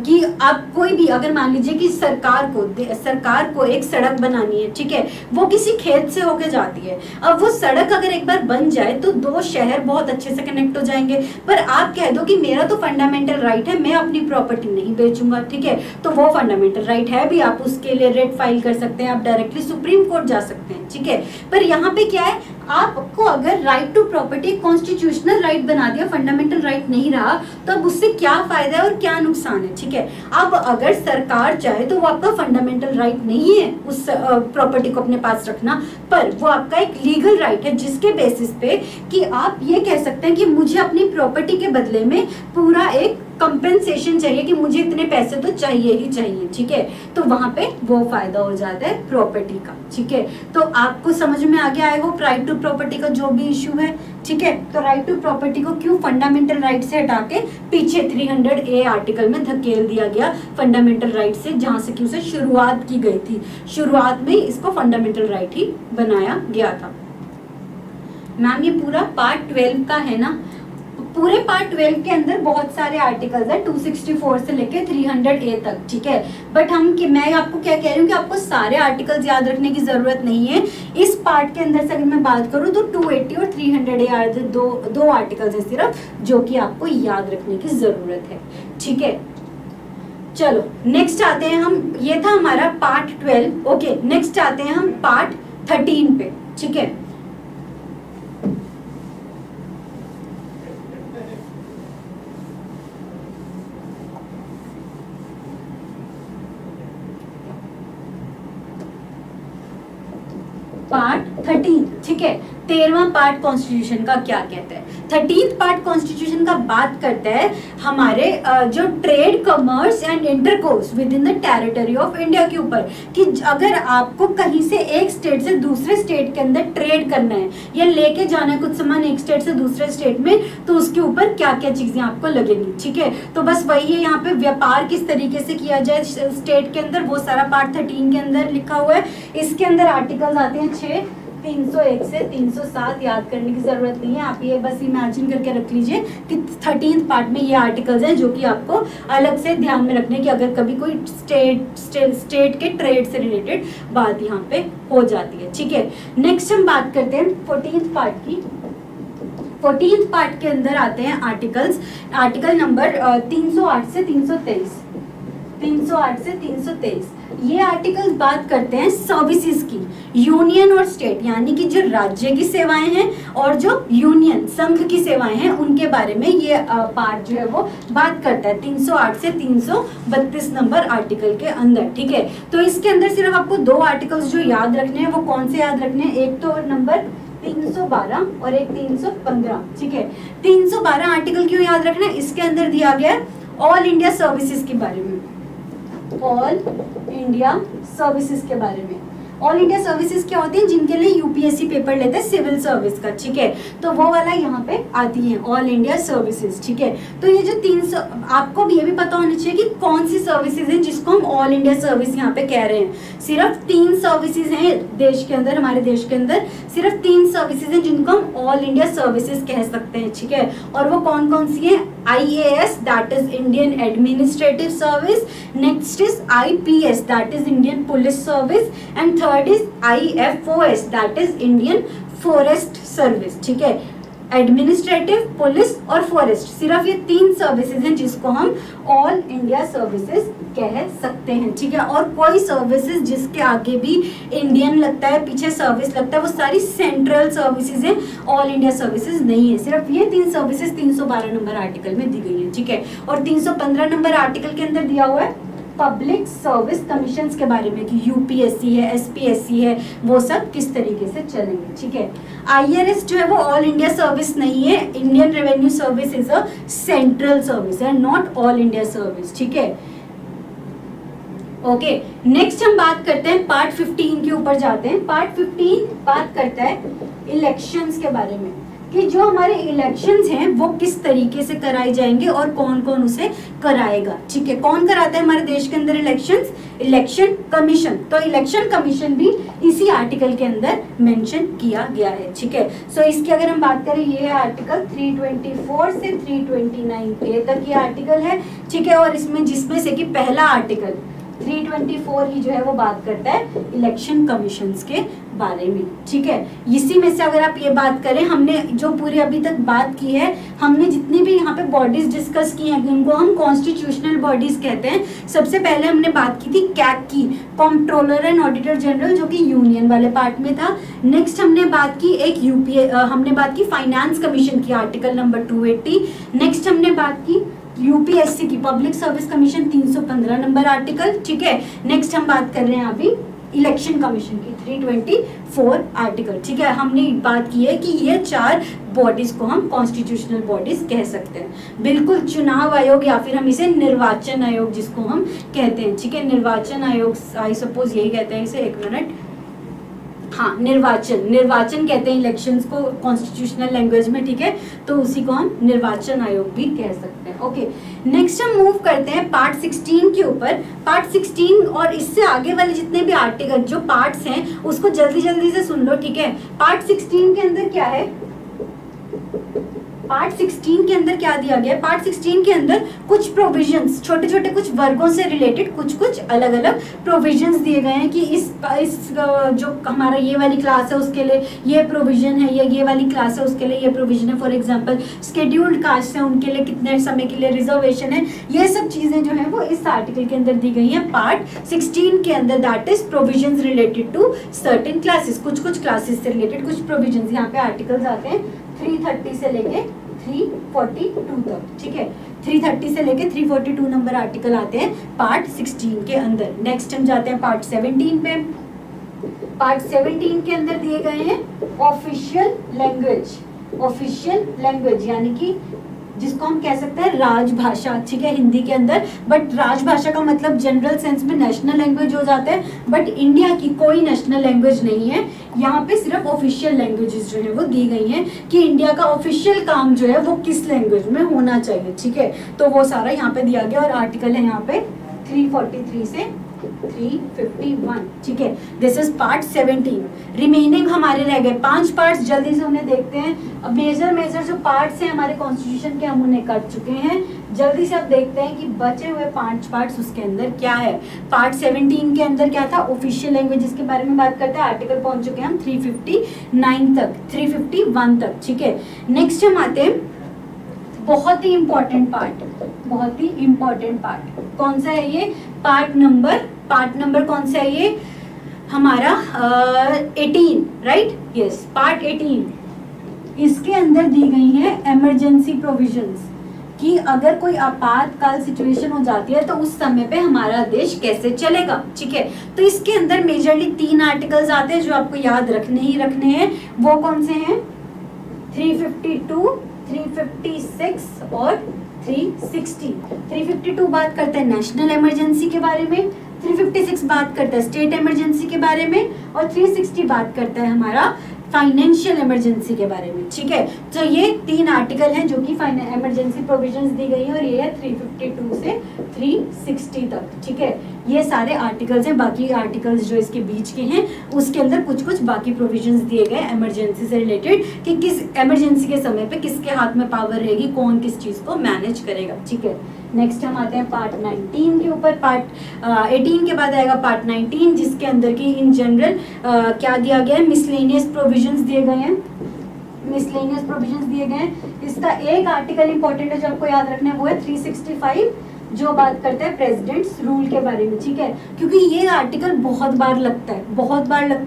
कि आप कोई भी, अगर मान लीजिए कि सरकार को एक सड़क बनानी है, ठीक है, वो किसी खेत से होके जाती है। अब वो सड़क अगर एक बार बन जाए तो 2 शहर बहुत अच्छे से कनेक्ट हो जाएंगे, पर आप कह दो कि मेरा तो फंडामेंटल राइट है, मैं अपनी प्रॉपर्टी नहीं बेचूंगा, ठीक है, तो वो फंडामेंटल राइट है भी, आप उसके लिए रेट फाइल कर सकते हैं, आप डायरेक्टली सुप्रीम कोर्ट जा सकते हैं, ठीक है। पर यहाँ पे क्या है, आपको अगर right to property constitutional right बना दिया, फंडामेंटल राइट नहीं रहा, तो अब उससे क्या फायदा है और क्या नुकसान है, ठीक है। अब अगर सरकार चाहे तो वो आपका फंडामेंटल राइट नहीं है उस प्रॉपर्टी को अपने पास रखना, पर वो आपका एक लीगल राइट है, जिसके बेसिस पे कि आप ये कह सकते हैं कि मुझे अपनी प्रॉपर्टी के बदले में पूरा एक कंपेंसेशन चाहिए, कि मुझे इतने पैसे तो चाहिए ही चाहिए, ठीक है। तो वहां पे वो फायदा हो जाता है प्रॉपर्टी का, ठीक है। तो आपको समझ में आ गया है वो राइट टू प्रॉपर्टी का जो भी इशू है, ठीक है। तो राइट टू प्रॉपर्टी को क्यों फंडामेंटल राइट से हटा के पीछे 300A आर्टिकल में धकेल दिया गया, फंडामेंटल राइट से, जहां से कि उसे शुरुआत की गई थी। शुरुआत में इसको फंडामेंटल राइट ही बनाया गया था। मैम ये पूरा पार्ट 12 का है ना, पूरे पार्ट 12 के अंदर बहुत सारे आर्टिकल्स है 264 से लेके 300A तक, ठीक है। बट मैं आपको क्या कह रही हूँ कि आपको सारे आर्टिकल्स याद रखने की जरूरत नहीं है। इस पार्ट के अंदर से अगर मैं बात करूँ तो 280 और 300A दो आर्टिकल्स है सिर्फ जो कि आपको याद रखने की जरूरत है, ठीक है। चलो नेक्स्ट आते हैं हम, ये था हमारा पार्ट 12। ओके, नेक्स्ट आते हैं हम पार्ट 13 पे, ठीक है। पार्ट 13, ठीक है। 13वां पार्ट कॉन्स्टिट्यूशन का क्या कहता है? 13th पार्ट कॉन्स्टिट्यूशन का बात करता है हमारे जो trade, commerce and intercourse with in the territory of India के ऊपर, कि अगर आपको कहीं से एक स्टेट से दूसरे स्टेट के अंदर ट्रेड करना है या लेके जाना है कुछ सामान एक स्टेट से दूसरे स्टेट में, तो उसके ऊपर क्या क्या चीजें आपको लगेंगी, ठीक है। तो बस वही है, यहाँ पे व्यापार किस तरीके से किया जाए स्टेट के अंदर, वो सारा पार्ट 13 के अंदर लिखा हुआ है। इसके अंदर आर्टिकल्स आते हैं 6, 301 से 307, याद करने की जरूरत नहीं है, आप ये बस इमेजिन करके रख लीजिए कि 13th पार्ट में ये आर्टिकल्स हैं जो कि आपको अलग से ध्यान में रखने की, अगर कभी कोई स्टेट के ट्रेड से रिलेटेड बात यहाँ पे हो जाती है, ठीक है। नेक्स्ट हम बात करते हैं 14th पार्ट की। 14th पार्ट के अंदर आते हैं आर्टिकल्स, आर्टिकल नंबर 308 से 323, 308 से 323। ये आर्टिकल्स बात करते हैं सर्विसेज की, यूनियन और स्टेट, यानी कि जो राज्य की सेवाएं हैं और जो यूनियन संघ की सेवाएं हैं उनके बारे में ये पार्ट जो है वो बात करता है 308 से 332 नंबर आर्टिकल के अंदर, ठीक है। तो इसके अंदर सिर्फ आपको दो आर्टिकल्स जो याद रखने हैं, वो कौन से याद रखने हैं? एक तो नंबर 312 और एक 315, ठीक है। 312 आर्टिकल क्यों याद रखना है? इसके अंदर दिया गया है ऑल इंडिया सर्विसेज के बारे में, ऑल इंडिया सर्विसेज के बारे में। ऑल इंडिया सर्विसेज क्या होती है? जिनके लिए यूपीएससी पेपर लेते हैं सिविल सर्विस का, ठीक है। तो वो वाला यहाँ पे आती है ऑल इंडिया सर्विसेज, ठीक है। तो ये जो 300, आपको भी ये भी पता होना चाहिए कि कौन सी सर्विसेज हैं जिसको हम ऑल इंडिया सर्विस यहाँ पे कह रहे हैं। सिर्फ 3 सर्विसेज हैं देश के अंदर, हमारे देश के अंदर सिर्फ 3 सर्विसेज हैं जिनको हम ऑल इंडिया सर्विसेज कह सकते हैं, ठीक है। और वो कौन कौन सी है? IAS, that is Indian administrative service, next is IPS, that is Indian police service, and third is IFOS, that is Indian forest service, ठीक है। एडमिनिस्ट्रेटिव, पुलिस और फॉरेस्ट, सिर्फ ये 3 सर्विसेज हैं जिसको हम ऑल इंडिया सर्विसेज कह सकते हैं, ठीक है। और कोई सर्विसेज जिसके आगे भी इंडियन लगता है, पीछे सर्विस लगता है, वो सारी सेंट्रल सर्विसेज हैं, ऑल इंडिया सर्विसेज नहीं है। सिर्फ ये 3 सर्विसेज 312 नंबर आर्टिकल में दी गई है, ठीक है। और 315 नंबर आर्टिकल के अंदर दिया हुआ है पब्लिक सर्विस कमीशंस के बारे में कि यूपीएससी है, एसपीएससी है, वो सब किस तरीके से चलेंगे, ठीक है। IRS जो है वो ऑल इंडिया सर्विस नहीं है, Indian revenue service is a central service है, नॉट ऑल इंडिया सर्विस, ठीक है। ओके, नेक्स्ट हम बात करते हैं पार्ट 15 के ऊपर जाते हैं। पार्ट 15 बात करता है इलेक्शंस के बारे में, कि जो हमारे इलेक्शंस हैं वो किस तरीके से कराए जाएंगे और कौन कौन उसे कराएगा, ठीक है। कौन कराता है हमारे देश के अंदर इलेक्शंस? Election commission. तो इलेक्शन कमीशन भी इसी आर्टिकल के अंदर मेंशन किया गया है, ठीक है। सो इसकी अगर हम बात करें, ये है आर्टिकल 324 से 329 तक ये आर्टिकल है, ठीक है। और इसमें जिसमें से कि पहला आर्टिकल 324 ही जो है वो बात करता है इलेक्शन कमीशंस के बारे में, ठीक है। इसी में से अगर आप ये बात करें, हमने जो पूरी अभी तक बात की है, हमने जितनी भी यहाँ पे बॉडीज डिस्कस की हैं उनको हम कॉन्स्टिट्यूशनल बॉडीज कहते हैं। सबसे पहले हमने बात की थी कैग की, कंट्रोलर एंड ऑडिटर जनरल, जो कि यूनियन वाले पार्ट में था। नेक्स्ट हमने बात की हमने बात की फाइनेंस कमीशन की, आर्टिकल नंबर 280। नेक्स्ट हमने बात की यूपीएससी की, public service commission, 315 number article, ठीक है। नेक्स्ट हम बात कर रहे हैं अभी इलेक्शन कमीशन की, 324 आर्टिकल, ठीक है। हमने बात की है कि ये 4 बॉडीज को हम कॉन्स्टिट्यूशनल बॉडीज कह सकते हैं। बिल्कुल चुनाव आयोग, या फिर हम इसे निर्वाचन आयोग जिसको हम कहते हैं, ठीक है। निर्वाचन आयोग, आई सपोज यही कहते हैं इसे, 1 मिनट, हाँ, निर्वाचन कहते हैं इलेक्शंस को कॉन्स्टिट्यूशनल लैंग्वेज में, ठीक है। तो उसी को हम निर्वाचन आयोग भी कह सकते हैं। ओके, नेक्स्ट हम मूव करते हैं पार्ट 16 के ऊपर। पार्ट 16 और इससे आगे वाले जितने भी आर्टिकल जो पार्ट्स हैं उसको जल्दी जल्दी से सुन लो, ठीक है। पार्ट 16 के अंदर क्या है? पार्ट 16 के अंदर क्या दिया गया है, पार्ट 16 के अंदर कुछ प्रोविजंस, छोटे छोटे कुछ वर्गों से रिलेटेड कुछ अलग अलग प्रोविजंस दिए गए हैं कि इस जो हमारा ये वाली क्लास है उसके लिए ये प्रोविजन है, ये वाली क्लास है उसके लिए ये प्रोविजन है। फॉर एग्जांपल शेड्यूल्ड कास्ट है उनके लिए कितने समय के लिए रिजर्वेशन है, ये सब चीजें जो है वो इस आर्टिकल के अंदर दी गई है पार्ट 16 के अंदर, that is provisions related to certain classes, कुछ क्लासेस से रिलेटेड कुछ प्रोविजंस। यहाँ पे आर्टिकल्स आते हैं 330 से लेके 342 तक, ठीक है, 330 से लेके 342 नंबर आर्टिकल आते हैं पार्ट 16 के अंदर। नेक्स्ट हम जाते हैं पार्ट 17 पे। पार्ट 17 के अंदर दिए गए हैं ऑफिशियल लैंग्वेज, ऑफिशियल लैंग्वेज यानी कि जिसको हम कह सकते हैं राजभाषा, ठीक है, हिंदी के अंदर, बट राजभाषा का मतलब जनरल सेंस में नेशनल लैंग्वेज हो जाता है, बट इंडिया की कोई नेशनल लैंग्वेज नहीं है। यहाँ पे सिर्फ ऑफिशियल लैंग्वेजेस जो है वो दी गई हैं कि इंडिया का ऑफिशियल काम जो है वो किस लैंग्वेज में होना चाहिए, ठीक है, तो वो सारा यहाँ पे दिया गया। और आर्टिकल है यहाँ पे 343 से 351, ठीक है, दिस इज पार्ट 17। रिमेनिंग हमारे रह गए 5 पार्ट्स, जल्दी से उन्हें देखते हैं। अब मेजर जो पार्ट्स हैं हमारे कॉन्स्टिट्यूशन के हम उन्हें कर चुके हैं, जल्दी से अब देखते हैं कि बचे हुए 5 पार्ट्स उसके अंदर क्या है। पार्ट 17 के अंदर क्या था, ऑफिशियल लैंग्वेजेस के बारे में बात करते हैं, आर्टिकल पहुंच चुके हैं हम 359 तक, 351 तक, ठीक है। नेक्स्ट हम आते हैं बहुत ही इंपॉर्टेंट पार्ट, बहुत ही इंपॉर्टेंट पार्ट कौन सा है ये, पार्ट नंबर कौन सा है ये हमारा 18, राइट, यस, पार्ट 18। इसके अंदर दी गई है इमरजेंसी प्रोविजंस कि अगर कोई आपातकाल सिचुएशन हो जाती है तो उस समय पे हमारा देश कैसे चलेगा, ठीक है। तो इसके अंदर मेजरली 3 आर्टिकल्स आते हैं जो आपको याद रखने हैं। वो कौन से हैं, 352, 356 और 360। 352 बात करते हैं नेशनल इमरजेंसी के बारे में, 356 बात करता है स्टेट इमरजेंसी के बारे में, और 360 बात करता है हमारा फाइनेंशियल इमरजेंसी के बारे में, ठीक है। तो ये 3 आर्टिकल हैं जो कि इमरजेंसी प्रोविजंस दी गई है, और ये है 352 से 360 तक, ठीक है। ये सारे आर्टिकल्स हैं, बाकी आर्टिकल्स जो इसके बीच के हैं उसके अंदर कुछ बाकी प्रोविजंस दिए गए इमरजेंसी से रिलेटेड कि किस इमरजेंसी के समय पे किसके हाथ में पावर रहेगी, कौन किस चीज को मैनेज करेगा, ठीक है। नेक्स्ट हम आते हैं पार्ट 19 के ऊपर। पार्ट 18 के बाद आएगा पार्ट 19 जिसके अंदर की इन जनरल क्या दिया गया है, मिसलेनियस प्रोविजंस दिए गए हैं, मिसलेनियस प्रोविजंस दिए गए हैं। इसका एक आर्टिकल इंपॉर्टेंट है जो आपको याद रखना है, वो है 365 जो बात करता है प्रेसिडेंट्स रूल के बारे में, ठीक है, क्योंकि ये आर्टिकल बहुत बार लगता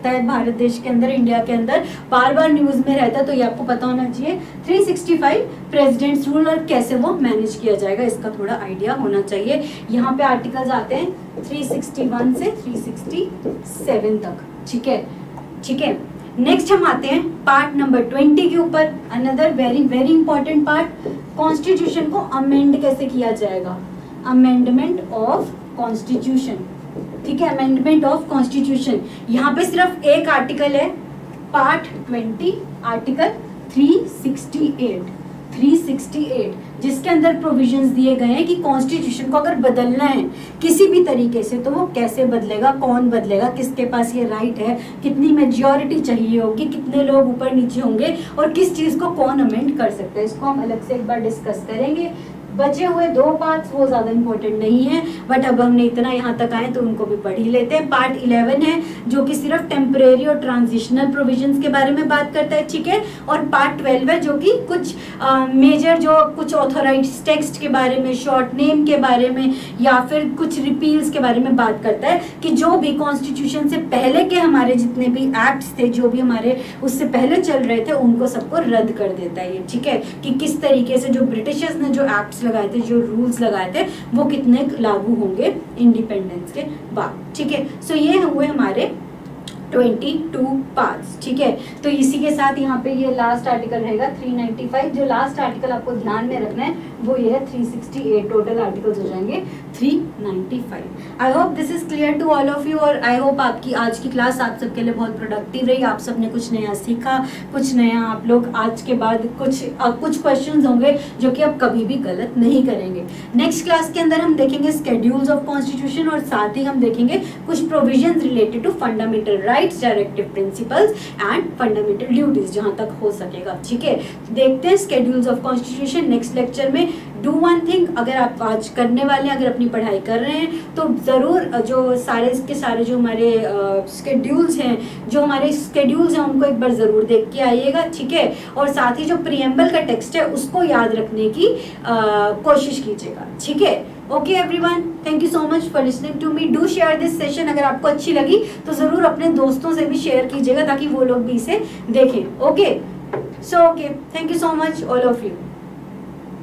है भारत देश के अंदर, इंडिया के अंदर बार न्यूज में रहता है, तो ये आपको पता होना चाहिए। 365 प्रेसिडेंट्स रूल और कैसे वो मैनेज किया जाएगा इसका थोड़ा आइडिया होना चाहिए। यहाँ पे आर्टिकल्स आते हैं 361 से 367 तक, ठीक है। नेक्स्ट हम आते हैं पार्ट नंबर 20 के ऊपर, another very important part, constitution को अमेंड कैसे किया जाएगा, अमेंडमेंट ऑफ कॉन्स्टिट्यूशन, ठीक है, अमेंडमेंट ऑफ कॉन्स्टिट्यूशन। यहाँ पे सिर्फ एक आर्टिकल है, पार्ट 20 आर्टिकल 368 जिसके अंदर प्रोविजंस दिए गए हैं कि कॉन्स्टिट्यूशन को अगर बदलना है किसी भी तरीके से तो वो कैसे बदलेगा, कौन बदलेगा, किसके पास ये राइट है, कितनी मेजॉरिटी चाहिए होगी, कितने लोग ऊपर नीचे होंगे और किस चीज को कौन अमेंड कर सकता है, इसको हम अलग से एक बार डिस्कस करेंगे। बचे हुए 2 पार्ट्स वो ज्यादा इंपॉर्टेंट नहीं है, बट अब हमने इतना यहाँ तक आए तो उनको भी पढ़ ही लेते हैं। पार्ट 11 है जो कि सिर्फ टेम्परेरी और ट्रांजिशनल प्रोविजंस के बारे में बात करता है, ठीक है, और पार्ट 12 है जो कि कुछ मेजर जो कुछ ऑथोराइज्ड टेक्स्ट के बारे में, शॉर्ट नेम के बारे में या फिर कुछ रिपील्स के बारे में बात करता है कि जो भी कॉन्स्टिट्यूशन से पहले के हमारे जितने भी एक्ट्स थे, जो भी हमारे उससे पहले चल रहे थे, उनको सबको रद्द कर देता है ये, ठीक है, कि किस तरीके से जो ब्रिटिशर्स ने जो एक्ट्स लगाए थे, जो रूल्स लगाए थे, वो कितने लागू होंगे इंडिपेंडेंस के बाद, ठीक है। सो ये हुए हमारे 22 पार्ट्स, ठीक है। तो इसी के साथ यहाँ पे ये लास्ट आर्टिकल रहेगा 395। जो लास्ट आर्टिकल आपको ध्यान में रखना है वो ये है 368, टोटल आर्टिकल्स हो जाएंगे 395। I hope this is clear to all of you, और आई होप आपकी आज की क्लास आप सबके लिए बहुत प्रोडक्टिव रही, आप सबने कुछ नया सीखा, कुछ नया आप लोग आज के बाद कुछ क्वेश्चंस होंगे जो कि आप कभी भी गलत नहीं करेंगे। नेक्स्ट क्लास के अंदर हम देखेंगे स्केड्यूल्स ऑफ कॉन्स्टिट्यूशन और साथ ही हम देखेंगे कुछ provisions related to fundamental right rights, directive principles and fundamental duties जहां तक हो सकेगा, ठीक है। देखते हैं schedules of constitution next lecture में। डू वन थिंग, अगर आप आज करने वाले हैं, अगर अपनी पढ़ाई कर रहे हैं तो ज़रूर जो सारे के सारे जो हमारे स्केड्यूल्स हैं, जो हमारे स्केड्यूल्स हैं उनको एक बार ज़रूर देख के आइएगा, ठीक है। और साथ ही जो प्रीएम्बल का टेक्स्ट है उसको याद रखने की कोशिश कीजिएगा, ठीक है। Okay everyone, thank you so much for listening to me. Do share this session, अगर आपको अच्छी लगी तो ज़रूर अपने दोस्तों से भी शेयर कीजिएगा ताकि वो लोग भी इसे देखें। Okay, so okay, thank you so much all of you.